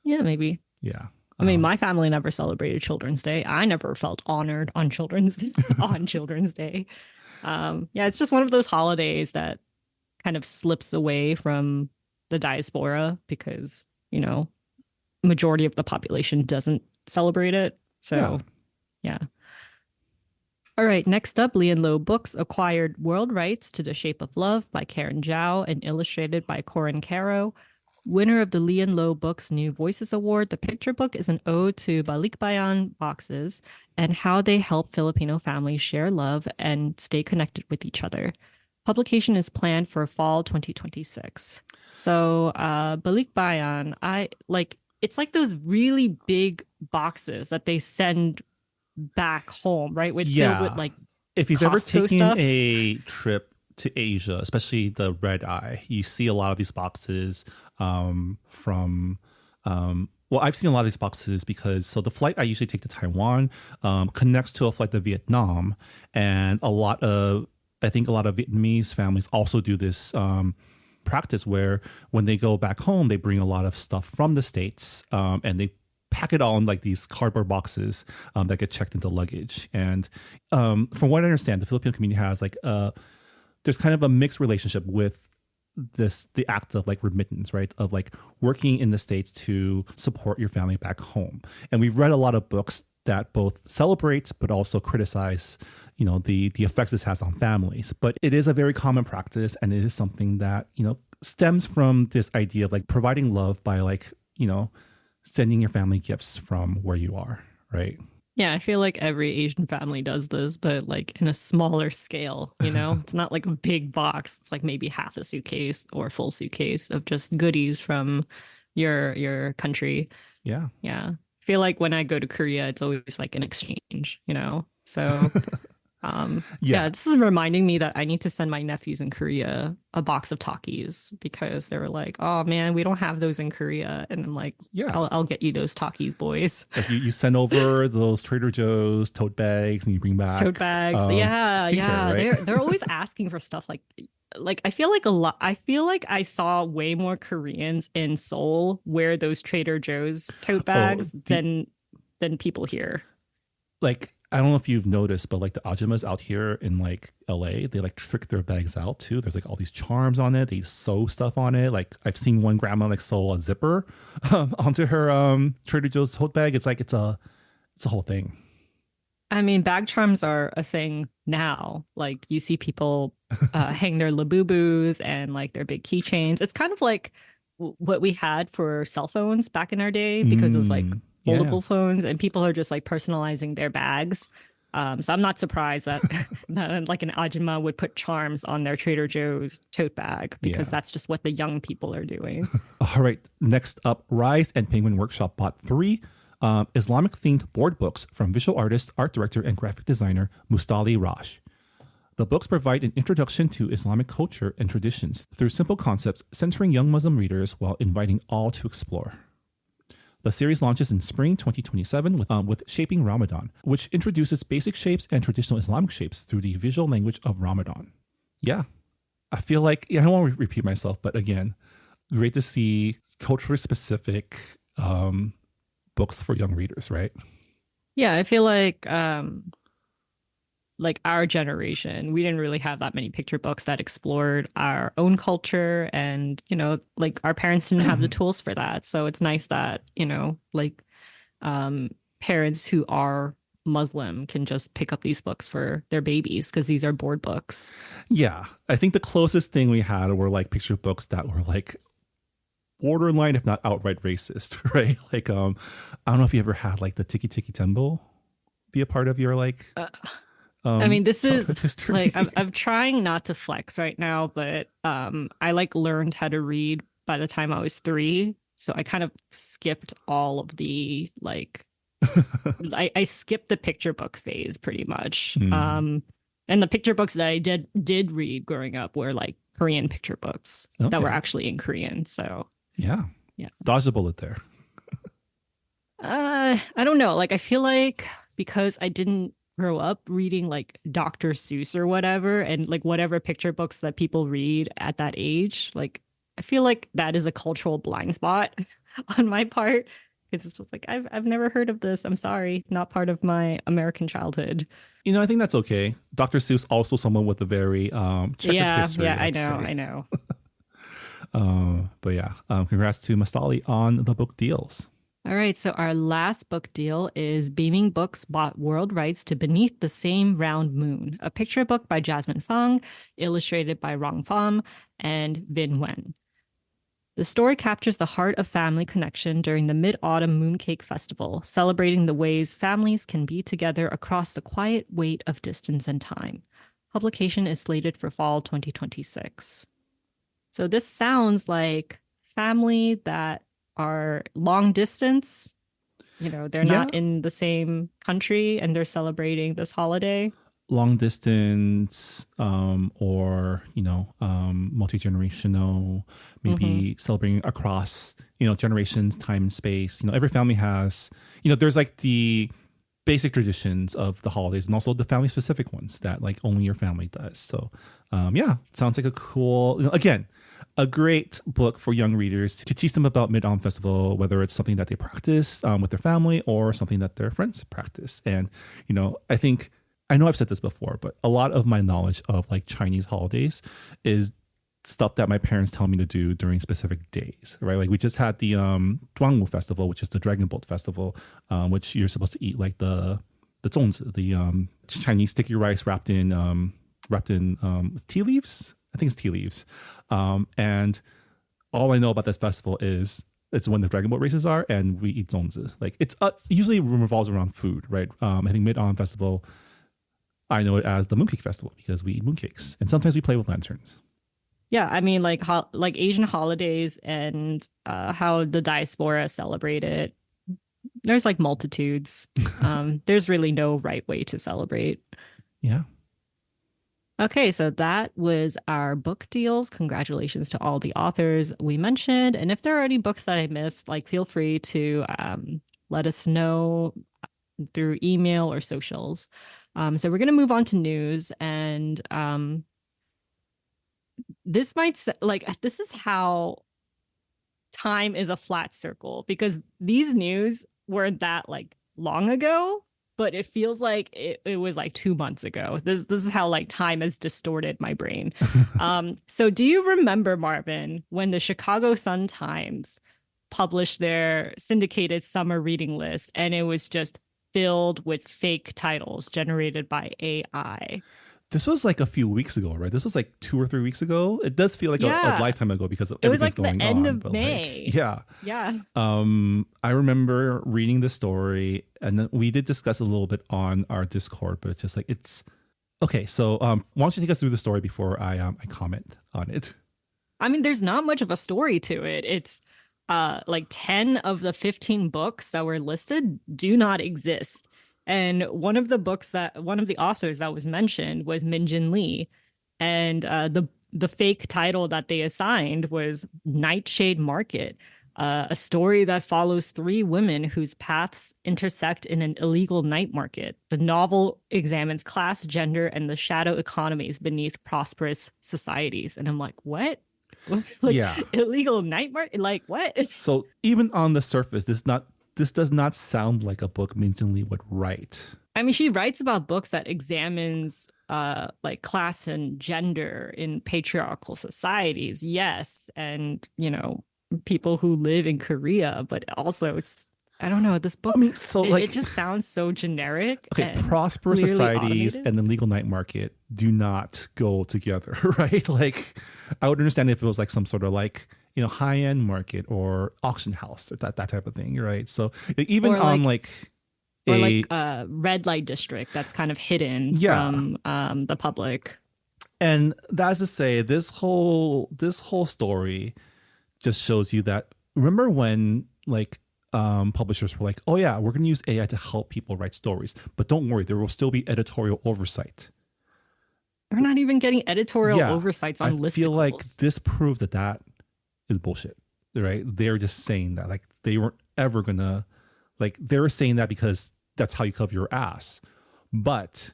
Yeah, maybe. Yeah. I mean, my family never celebrated Children's Day. I never felt honored on Children's Day. It's just one of those holidays that kind of slips away from the diaspora because majority of the population doesn't celebrate it. So, yeah. All right. Next up, Lee and Low Books acquired world rights to The Shape of Love by Karen Zhao and illustrated by Corin Caro. Winner of the Lee and Low Books New Voices Award, the picture book is an ode to balikbayan boxes and how they help Filipino families share love and stay connected with each other. Publication is planned for fall 2026. So, balikbayan, it's like those really big boxes that they send back home, right? Filled with like if you've Costco ever taken stuff. a trip to Asia, especially the Red Eye, you see a lot of these boxes from I've seen a lot of these boxes because the flight I usually take to Taiwan connects to a flight to Vietnam, and I think a lot of Vietnamese families also do this practice where when they go back home, they bring a lot of stuff from the States and they pack it all in like these cardboard boxes that get checked into luggage. And from what I understand, the Filipino community has there's kind of a mixed relationship with the act of like remittance, right? Of like working in the States to support your family back home. And we've read a lot of books that both celebrate but also criticize, the effects this has on families. But it is a very common practice, and it is something that, stems from this idea of like providing love by like, sending your family gifts from where you are, right? Yeah, I feel like every Asian family does this, but like in a smaller scale, It's not like a big box. It's like maybe half a suitcase or a full suitcase of just goodies from your country. Yeah. Yeah. I feel like when I go to Korea, it's always like an exchange, So this is reminding me that I need to send my nephews in Korea a box of Takis because they were like, oh man, we don't have those in Korea. And I'm like, I'll get you those Takis, boys. Like you send over those Trader Joe's tote bags and you bring back tote bags. Right? They're always asking for stuff like I feel like I saw way more Koreans in Seoul wear those Trader Joe's tote bags than people here. Like, I don't know if you've noticed, but like the ajumas out here in like LA, they like trick their bags out too. There's like all these charms on it. They sew stuff on it. Like I've seen one grandma like sew a zipper onto her Trader Joe's tote bag. It's like it's a whole thing. I mean, bag charms are a thing now. Like you see people hang their labubus and like their big keychains. It's kind of like what we had for cell phones back in our day because it was like foldable phones, and people are just like personalizing their bags So I'm not surprised that, that like an Ajima would put charms on their Trader Joe's tote bag because Yeah. that's just what the young people are doing. All right. Next up, Rise and Penguin Workshop bought three Islamic themed board books from visual artist, art director, and graphic designer Mustali Raj. The books provide an introduction to Islamic culture and traditions through simple concepts centering young Muslim readers while inviting all to explore. The series launches in spring 2027 with Shaping Ramadan, which introduces basic shapes and traditional Islamic shapes through the visual language of Ramadan. Yeah, I feel like, I don't want to repeat myself, but again, great to see culturally specific books for young readers, right? Yeah, I feel like our generation, we didn't really have that many picture books that explored our own culture. And, you know, like our parents didn't have the tools for that. So it's nice that, you know, like parents who are Muslim can just pick up these books for their babies because these are board books. Yeah, I think the closest thing we had were like picture books that were like borderline, if not outright racist, right? Like, I don't know if you ever had like the Tiki Tiki Temple be a part of your like. I mean, this is history. like I'm trying not to flex right now, but I like learned how to read by the time I was 3, so I kind of skipped all of the like I skipped the picture book phase pretty much. And the picture books that I did read growing up were like Korean picture books that were actually in Korean. So yeah, yeah, dodged a bullet there. I don't know. Like I feel like because I didn't grow up reading like Dr. Seuss or whatever, and like whatever picture books that people read at that age, like I feel like that is a cultural blind spot on my part. It's just like I've never heard of this. I'm sorry, not part of my American childhood. You know, I think that's okay. Dr. Seuss also someone with a very checkered history. Yeah, I know. But yeah, congrats to Mastali on the book deals. All right, so our last book deal is Beaming Books bought world rights to Beneath the Same Round Moon, a picture book by Jasmine Fang, illustrated by Rong Pham and Vin Nguyen. The story captures the heart of family connection during the Mid-Autumn Mooncake Festival, celebrating the ways families can be together across the quiet weight of distance and time. Publication is slated for fall 2026. So this sounds like family that are long distance. You know, they're not in the same country and they're celebrating this holiday. Long distance, or, you know, multi-generational, maybe celebrating across, you know, generations, time and space. You know, every family has, you know, there's like the basic traditions of the holidays and also the family specific ones that like only your family does. So yeah, sounds like a cool, you know, again, a great book for young readers to teach them about Mid-Autumn Festival, whether it's something that they practice with their family or something that their friends practice. And, you know, I know I've said this before, but a lot of my knowledge of like Chinese holidays is stuff that my parents tell me to do during specific days, right? Like we just had the Duangwu Festival, which is the Dragon Boat Festival, which you're supposed to eat like the zongzi, the Chinese sticky rice wrapped in tea leaves. I think it's tea leaves. And all I know about this festival is it's when the dragon boat races are and we eat zongzi. Like it usually revolves around food, right? I think Mid-Autumn Festival, I know it as the Mooncake Festival because we eat mooncakes and sometimes we play with lanterns. Yeah, I mean, like Asian holidays and how the diaspora celebrate it. There's like multitudes. There's really no right way to celebrate. Yeah. Okay, so that was our book deals. Congratulations to all the authors we mentioned. And if there are any books that I missed, like feel free to let us know through email or socials. So we're going to move on to news. And this is how time is a flat circle, because these news weren't that like long ago, but it feels like it was like 2 months ago. This is how like time has distorted my brain. So do you remember, Marvin, when the Chicago Sun-Times published their syndicated summer reading list and it was just filled with fake titles generated by AI? This was like a few weeks ago, right? This was like 2 or 3 weeks ago. It does feel like a Yeah. lifetime ago because of It was everything's like going the end on. of But like, May. yeah. Yeah. I remember reading the story, and then we did discuss a little bit on our Discord, but it's just like it's okay. So why don't you take us through the story before I comment on it? I mean, there's not much of a story to it. It's like 10 of the 15 books that were listed do not exist. And one of the authors that was mentioned was Min-Jin Lee. And the fake title that they assigned was Nightshade Market, a story that follows three women whose paths intersect in an illegal night market. The novel examines class, gender, and the shadow economies beneath prosperous societies. And I'm like, what? Like Yeah. illegal night market? Like what? So even on the surface, this does not sound like a book Min-Jin Lee would write. I mean, she writes about books that examines like class and gender in patriarchal societies, yes, and people who live in Korea, but also it's I don't know, this book I mean, so like it just sounds so generic. okay, and prosperous clearly societies automated. and the legal night market do not go together, right? Like, I would understand if it was like some sort of like high end market or auction house or that type of thing, right? So even Or on like like or a like a red light district that's kind of hidden yeah, from the public. and that's to say this whole story just shows you that remember when like publishers were like, oh yeah, we're going to use AI to help people write stories, but don't worry, there will still be editorial oversight. We're not even getting editorial Yeah, oversights I on feel like listicles. this proved that is bullshit, right? They're just saying that like they weren't ever gonna like they were saying that because that's how you cover your ass, but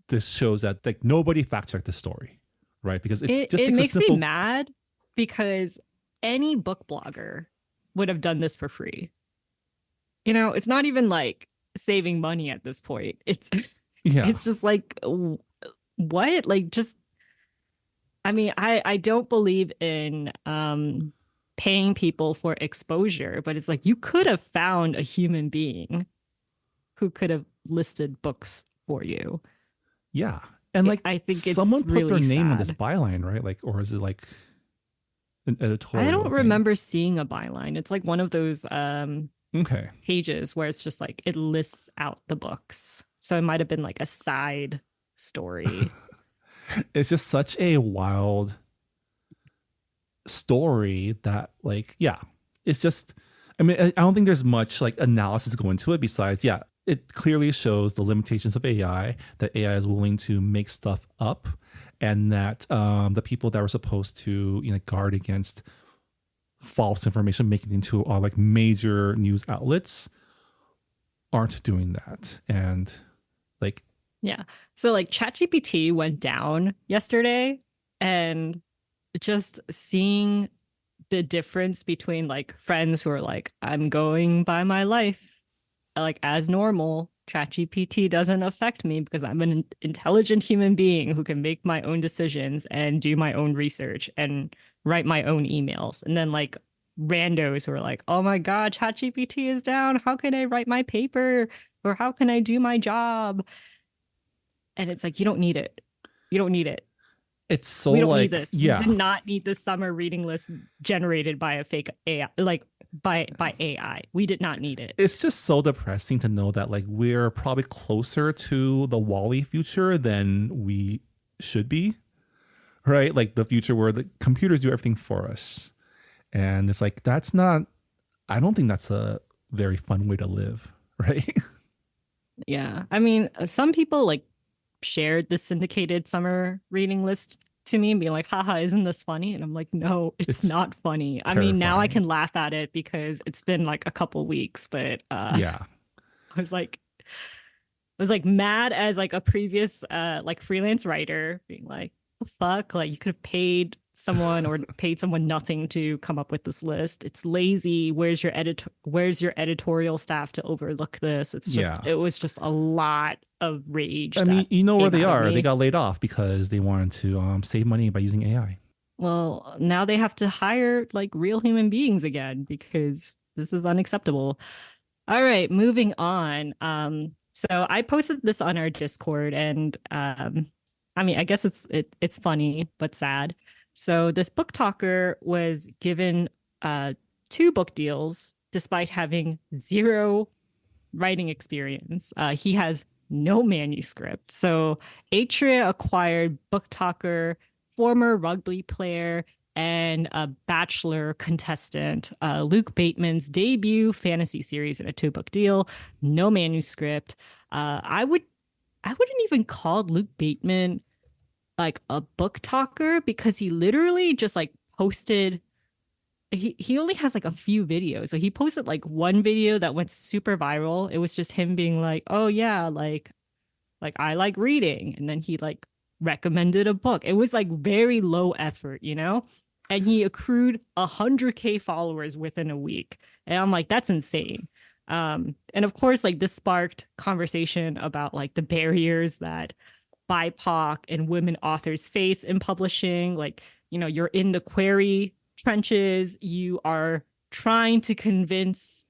this shows that like nobody fact checked the story, right? Because it just It takes a makes me simple mad because any book blogger would have done this for free. It's not even like saving money at this point. It's yeah. it's just like what? Like just I mean, I don't believe in paying people for exposure, but it's like you could have found a human being who could have listed books for you. Yeah. And like I think it's someone put their really name on this sad. byline, right? Like, or is it like an I editorial don't thing? remember seeing a byline. It's like one of those Okay. pages where it's just like it lists out the books. So it might have been like a side story. It's just such a wild story that like, yeah, it's just, I mean, I don't think there's much like analysis go into it besides, yeah, it clearly shows the limitations of AI, that AI is willing to make stuff up, and that the people that were supposed to guard against false information making it into like major news outlets aren't doing that. And like, Yeah. So like ChatGPT went down yesterday, and just seeing the difference between like friends who are like, I'm going by my life like as normal. ChatGPT doesn't affect me because I'm an intelligent human being who can make my own decisions and do my own research and write my own emails. And then like randos who are like, oh my God, ChatGPT is down. How can I write my paper? Or how can I do my job? And it's like, you don't need it. You don't need it. it's so We don't need like, this. We yeah, did not need this summer reading list generated by a fake AI, like by AI. We did not need it. it's just so depressing to know that like we're probably closer to the Wall-E future than we should be, right? Like the future where the computers do everything for us. And it's like, that's not, I don't think that's a very fun way to live, right? Yeah. I mean, some people like shared the syndicated summer reading list to me and be like, haha, isn't this funny? And I'm like, no, it's It's not funny. I mean, now I terrifying. can laugh at it because it's been like a couple weeks, but Yeah. I was like mad as like a previous like freelance writer being like, the fuck? Like you could have paid someone or paid someone nothing to come up with this list. It's lazy. Where's your editorial staff to overlook this? Yeah. It was just a lot of rage I mean, that you know where came they out of are. They me. got laid off because they wanted to save money by using AI. Well, now they have to hire like real human beings again because this is unacceptable. All right, moving on. So I posted this on our Discord, and I mean, I guess it's funny but sad. So this book talker was given two book deals despite having zero writing experience. He has no manuscript. So Atria acquired book talker, former rugby player, and a bachelor contestant, Luke Bateman's debut fantasy series in a two-book deal, no manuscript. I wouldn't even call Luke Bateman like a book talker because he literally just like posted he only has like a few videos. So he posted like one video that went super viral. It was just him being like, "Oh yeah, like I like reading." And then he like recommended a book. It was like very low effort, you know? And he accrued 100K followers within a week. And I'm like, that's insane. And of course, like this sparked conversation about like the barriers that BIPOC and women authors face in publishing. Like, you're in the query trenches, you are trying to convince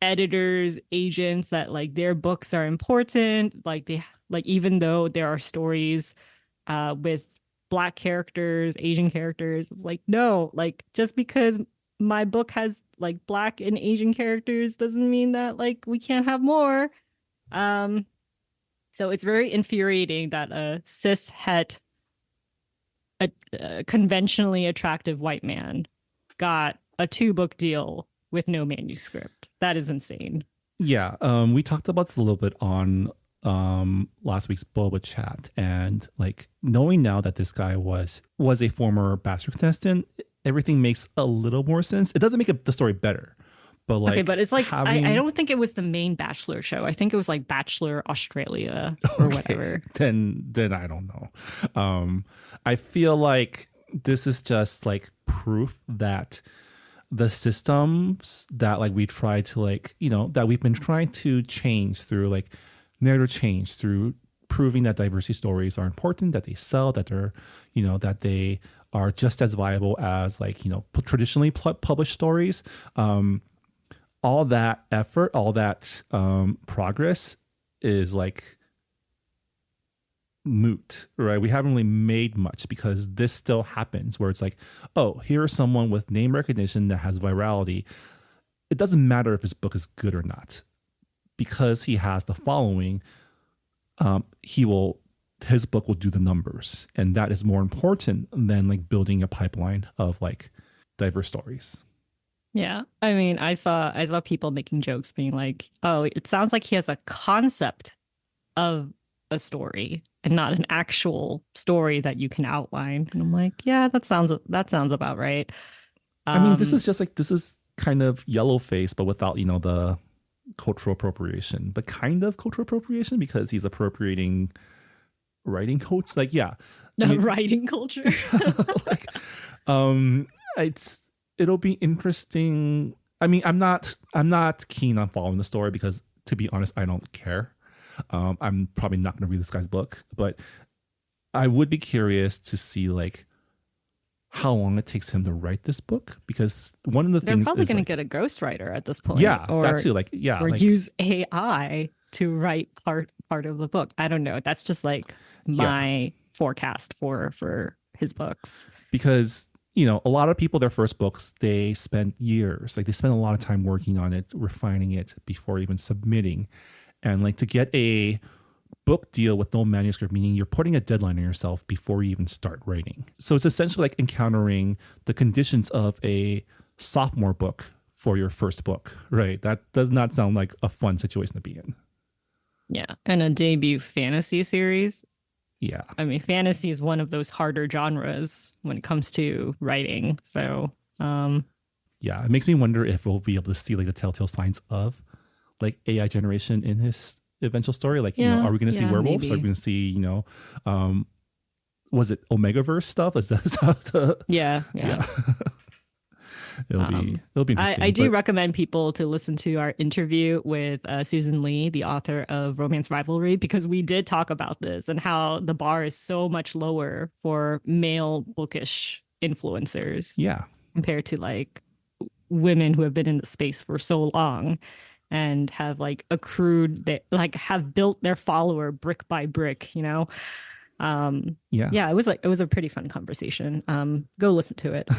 editors, agents that like their books are important. Like even though there are stories with Black characters, Asian characters, it's like, no, like just because my book has like Black and Asian characters doesn't mean that like we can't have more. Um, so it's very infuriating that a cis het, a conventionally attractive white man got a two-book deal with no manuscript. That is insane. Yeah, we talked about this a little bit on last week's Boba chat, and like knowing now that this guy was a former Bachelor contestant, everything makes a little more sense. It doesn't make the story better, but like okay, but it's like having... I don't think it was the main Bachelor show. I think it was like Bachelor Australia or whatever. Then I don't know. I feel like this is just like proof that the systems that like we try to like, that we've been trying to change through like narrative change, through proving that diversity stories are important, that they sell, that they're, that they are just as viable as like, traditionally published stories. All that effort, all that progress is like moot, right? We haven't really made much because this still happens where it's like, oh, here's someone with name recognition that has virality. It doesn't matter if his book is good or not because he has the following. His book will do the numbers, and that is more important than like building a pipeline of like diverse stories. Yeah. I mean, I saw people making jokes being like, "Oh, it sounds like he has a concept of a story and not an actual story that you can outline." And I'm like, "Yeah, that sounds about right." I mean, this is kind of Yellowface, but without, the cultural appropriation, but kind of cultural appropriation because he's appropriating writing culture. Like, yeah. Writing culture. like, it'll be interesting. I mean, I'm not keen on following the story because, to be honest, I don't care. I'm probably not going to read this guy's book, but I would be curious to see like how long it takes him to write this book, because one of the they're things probably going to like, get a ghostwriter at this point. Yeah, or, that too. Like, yeah, or like, use AI to write part of the book. I don't know. That's just like my forecast for his books. Because a lot of people, their first books, they spend years, like they spend a lot of time working on it, refining it before even submitting. And like to get a book deal with no manuscript, meaning you're putting a deadline on yourself before you even start writing. So it's essentially like encountering the conditions of a sophomore book for your first book, right? That does not sound like a fun situation to be in. Yeah. And a debut fantasy series. Yeah. I mean, fantasy is one of those harder genres when it comes to writing. So, yeah, it makes me wonder if we'll be able to see like the telltale signs of like AI generation in his eventual story. Like, are we going to see werewolves? Maybe. Are we going to see, was it Omegaverse stuff? Is that how the... Yeah. It'll be interesting. I do recommend people to listen to our interview with Susan Lee, the author of Romance Rivalry, because we did talk about this and how the bar is so much lower for male bookish influencers. Yeah. Compared to like women who have been in the space for so long and have like accrued that, like have built their follower brick by brick, Yeah. Yeah, it was a pretty fun conversation. Go listen to it.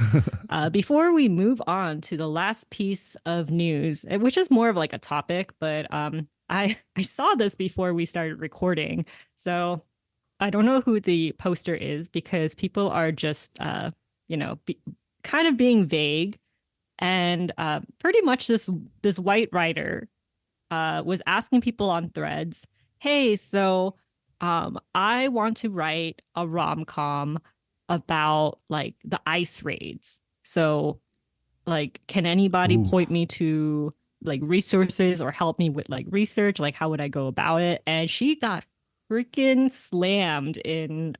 Before we move on to the last piece of news, which is more of like a topic, but I saw this before we started recording, so I don't know who the poster is because people are just kind of being vague, and pretty much this white writer was asking people on threads, hey, so I want to write a rom-com about like the ice raids. So like, can anybody Ooh. point me to like resources or help me with like research? Like, how would I go about it? And she got freaking slammed in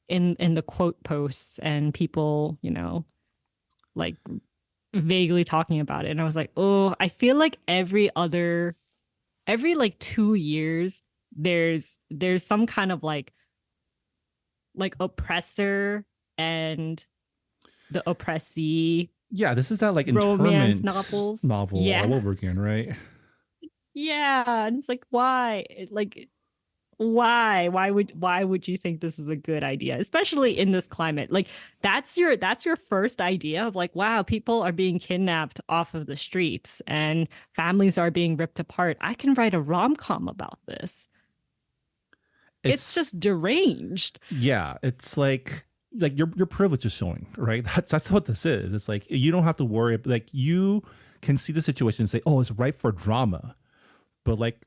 the quote posts and people, like vaguely talking about it. And I was like, oh, I feel like every like 2 years there's some kind of like oppressor and the oppressee. Yeah, this is that like Romance internment novels. novel Yeah. all over again, right? Yeah, and it's like, why? Like, why would you think this is a good idea, especially in this climate? Like, that's your first idea of like, wow, people are being kidnapped off of the streets and families are being ripped apart. I can write a rom-com about this. It's just deranged. Yeah, it's like your privilege is showing, right? That's what this is. It's like you don't have to worry. Like, you can see the situation and say, oh, it's ripe for drama, but like,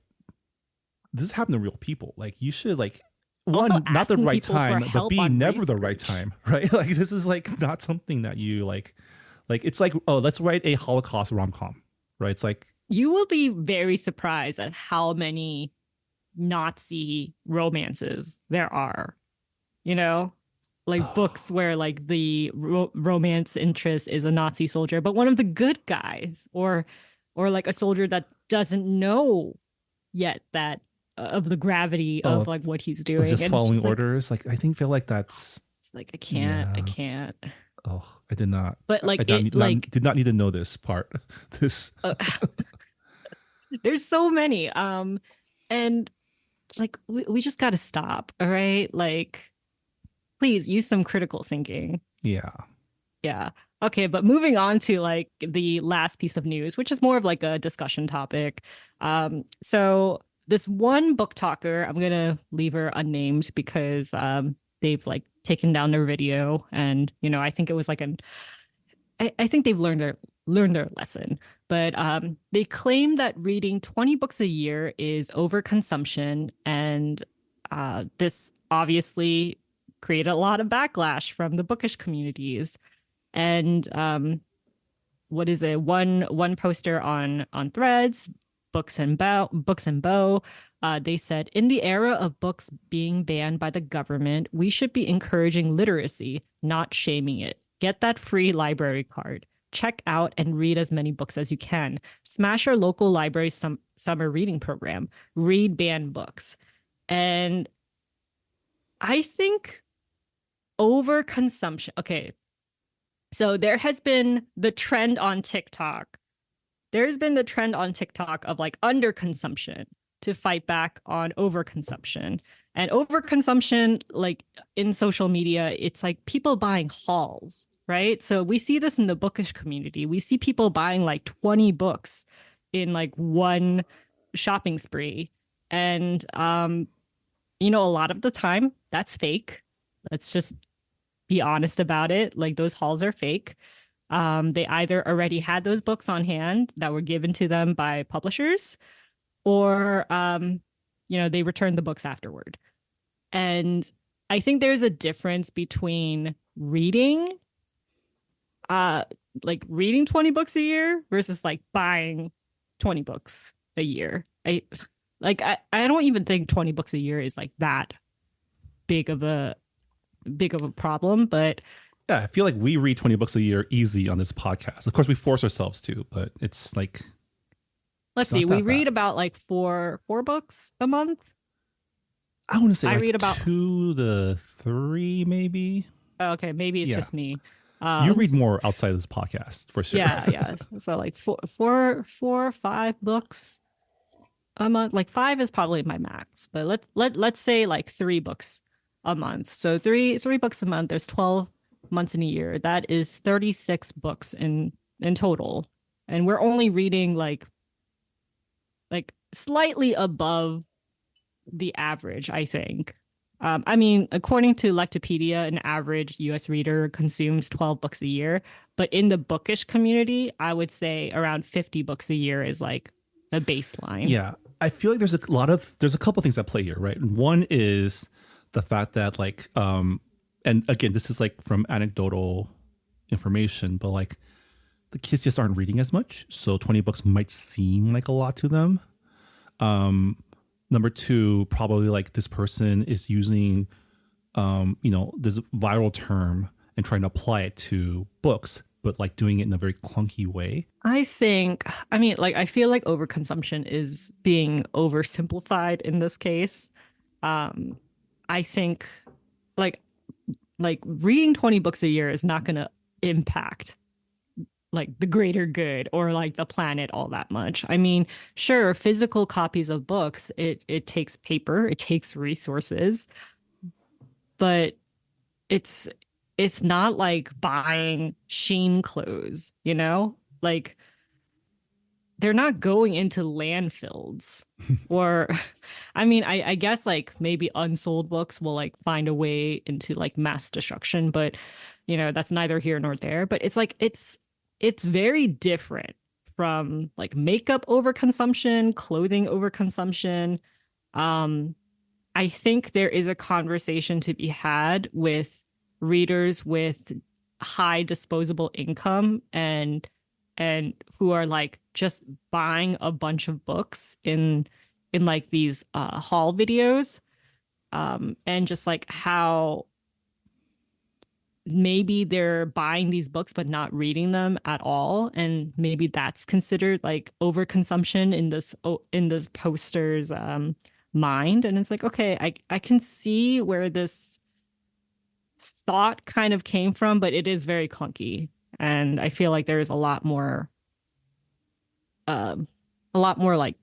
this is happening to real people. Like, you should like, Also one, not the asking right people for time, but help B, on never the right research. time, right? Like, this is like not something that you like it's like, oh, let's write a Holocaust rom-com, right? It's like, You will be very surprised at how many Nazi romances there are, like books where like the romance interest is a Nazi soldier, but one of the good guys, or like a soldier that doesn't know yet that of the gravity of oh, like what he's doing, just and it's following just like, orders. Like, I feel like that's, it's like I yeah. can't. Oh, I did not. But like I it, like did not need to know this part. This. there's so many, and like we just got to stop, all right? Like, please use some critical thinking. Yeah. Yeah. Okay, but moving on to like the last piece of news, which is more of like a discussion topic. So this one book talker, I'm gonna leave her unnamed because they've like taken down their video, and I think it was like I think they've learned their lesson. But they claim that reading 20 books a year is overconsumption, and this obviously created a lot of backlash from the bookish communities. And what is it? One poster on Threads, Books and Bow. They said, in the era of books being banned by the government, we should be encouraging literacy, not shaming it. Get that free library card. Check out and read as many books as you can. Smash our local library summer reading program. Read banned books. And I think overconsumption. Okay, so there has been the trend on TikTok. There's been the trend on TikTok of like underconsumption to fight back on overconsumption. And overconsumption, like in social media, it's like people buying hauls, right? So we see this in the bookish community. We see people buying like 20 books in like one shopping spree. And, a lot of the time that's fake. Let's just be honest about it. Like, those hauls are fake. They either already had those books on hand that were given to them by publishers, or they returned the books afterward. And I think there's a difference between reading 20 books a year versus like buying 20 books a year. I don't even think 20 books a year is like that big of a problem, but Yeah, I feel like we read 20 books a year easy on this podcast. Of course, we force ourselves to, but it's like, let's see, we read about like four books a month. I want to say I like read about 2 to 3, maybe. Okay, maybe it's just me. You read more outside of this podcast for sure. Yeah. So like four or five books a month. Like 5 is probably my max, but let's say like 3 books a month. So three books a month. There's 12 months in a year. That is 36 books in total, and we're only reading like slightly above the average, I think. I mean, according to Lectopedia, an average US reader consumes 12 books a year. But in the bookish community, I would say around 50 books a year is like the baseline. Yeah. I feel like there's a couple things at play here, right? One is the fact that like, and again, this is like from anecdotal information, but like the kids just aren't reading as much. So 20 books might seem like a lot to them. Number two, probably like this person is using, this viral term and trying to apply it to books, but like doing it in a very clunky way. I mean, like, I feel like overconsumption is being oversimplified in this case. I think like reading 20 books a year is not going to impact like the greater good or like the planet all that much. I mean, sure, physical copies of books, it takes paper, it takes resources, but it's not like buying Shein clothes, you know? Like they're not going into landfills or I mean, I guess like maybe unsold books will like find a way into like mass destruction, but that's neither here nor there. But it's like it's very different from like makeup overconsumption, clothing overconsumption. I think there is a conversation to be had with readers with high disposable income and who are like just buying a bunch of books in like these haul videos, and just like how maybe they're buying these books but not reading them at all, and maybe that's considered like overconsumption in this poster's mind. And it's like, okay, I can see where this thought kind of came from, but it is very clunky, and I feel like there's a lot more like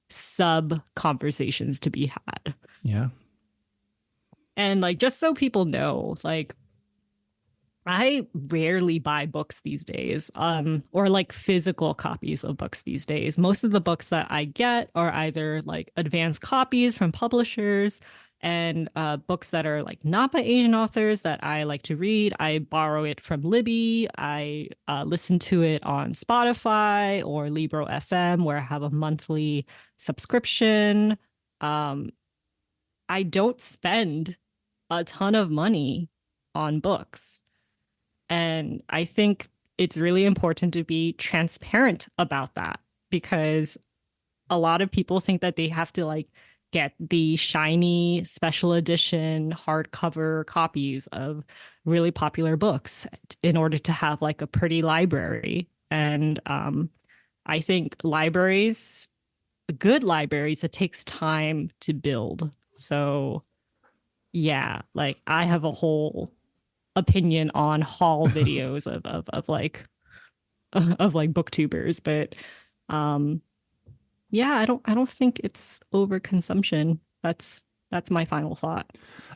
sub conversations to be had. Yeah. And like, just so people know, like I rarely buy books these days, or like physical copies of books these days. Most of the books that I get are either like advanced copies from publishers and books that are like not by Asian authors that I like to read. I borrow it from Libby. I listen to it on Spotify or Libro FM, where I have a monthly subscription. I don't spend a ton of money on books. And I think it's really important to be transparent about that, because a lot of people think that they have to like get the shiny special edition hardcover copies of really popular books in order to have like a pretty library. And I think good libraries, it takes time to build. So yeah, like I have a whole opinion on haul videos of like booktubers, but yeah, I don't think it's overconsumption. That's my final thought.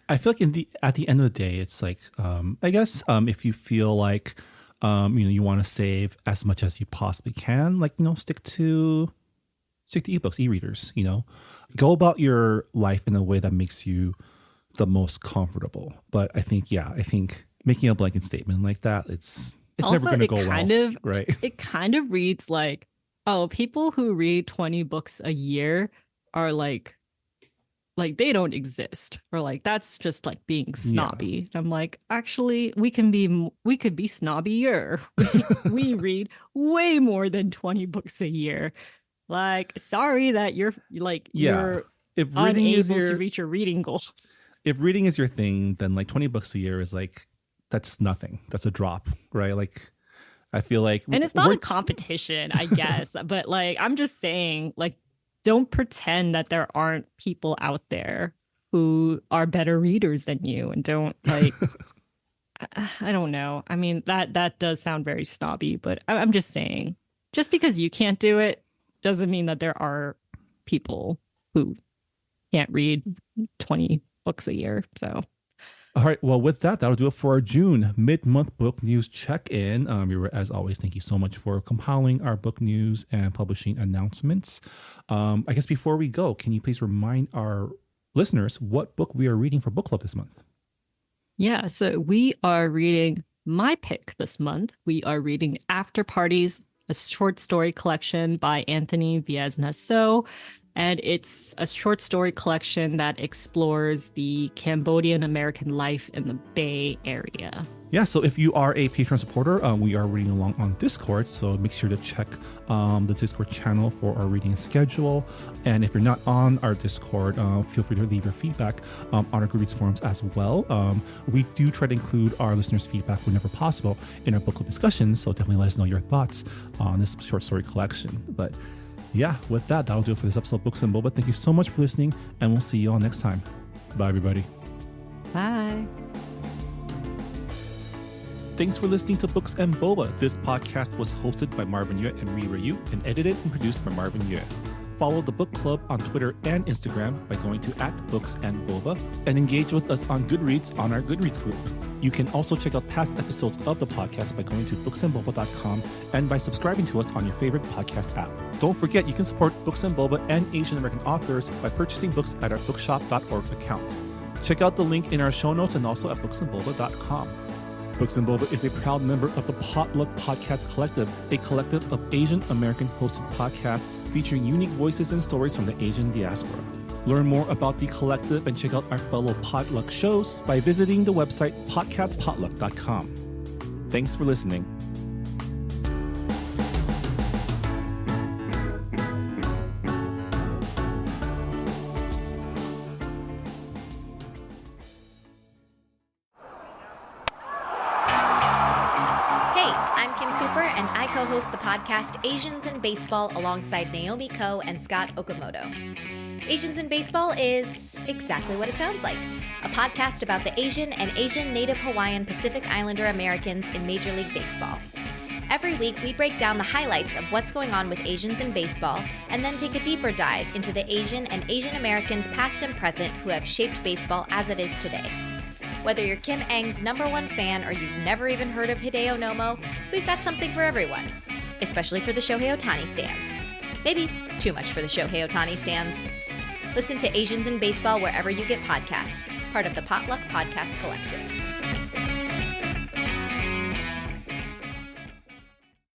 I feel like at the end of the day, it's like I guess if you feel like you want to save as much as you possibly can, like stick to ebooks, e-readers. Go about your life in a way that makes you the most comfortable. But I think making a blanket statement like that, it's also never going to go well, right? It kind of reads like, oh, people who read 20 books a year are like they don't exist, or like that's just like being snobby. Yeah. I'm like, actually, we could be snobbier. We read way more than 20 books a year. Like, sorry that you're unable to reach your reading goals. If reading is your thing, then like 20 books a year is like, that's nothing. That's a drop, right? Like, I feel like, and it's not a competition, I guess, but like, I'm just saying, like, don't pretend that there aren't people out there who are better readers than you, and don't like, I don't know. I mean, that does sound very snobby, but I'm just saying, just because you can't do it doesn't mean that there are people who can't read 20 books a year. So all right. Well, with that, that'll do it for our June mid-month book news check-in. As always, thank you so much for compiling our book news and publishing announcements. I guess before we go, can you please remind our listeners what book we are reading for book club this month? Yeah, so we are reading my pick this month. We are reading After Parties, a short story collection by Anthony Viez-Nassau. And it's a short story collection that explores the Cambodian American life in the Bay Area. Yeah, so if you are a Patreon supporter, we are reading along on Discord, so make sure to check the Discord channel for our reading schedule. And if you're not on our Discord, feel free to leave your feedback on our Goodreads forums as well. We do try to include our listeners' feedback whenever possible in our book club discussions, so definitely let us know your thoughts on this short story collection. But yeah, with that, that'll do it for this episode of Books and Boba. Thank you so much for listening, and we'll see you all next time. Bye, everybody. Bye. Thanks for listening to Books and Boba. This podcast was hosted by Marvin Yue and Rira Yu and edited and produced by Marvin Yue. Follow the book club on Twitter and Instagram by going to @BooksandBoba and engage with us on Goodreads on our Goodreads group. You can also check out past episodes of the podcast by going to booksandboba.com and by subscribing to us on your favorite podcast app. Don't forget, you can support Books and Boba and Asian American authors by purchasing books at our bookshop.org account. Check out the link in our show notes and also at booksandboba.com. Books and Boba is a proud member of the Potluck Podcast Collective, a collective of Asian American hosted podcasts featuring unique voices and stories from the Asian diaspora. Learn more about the collective and check out our fellow Potluck shows by visiting the website podcastpotluck.com. Thanks for listening. Co-host the podcast Asians in Baseball alongside Naomi Ko and Scott Okamoto. Asians in Baseball is exactly what it sounds like, a podcast about the Asian and Asian Native Hawaiian Pacific Islander Americans in Major League Baseball. Every week, we break down the highlights of what's going on with Asians in baseball and then take a deeper dive into the Asian and Asian Americans past and present who have shaped baseball as it is today. Whether you're Kim Eng's #1 fan or you've never even heard of Hideo Nomo, we've got something for everyone, especially for the Shohei Ohtani stans. Maybe too much for the Shohei Ohtani stans. Listen to Asians in Baseball wherever you get podcasts, part of the Potluck Podcast Collective.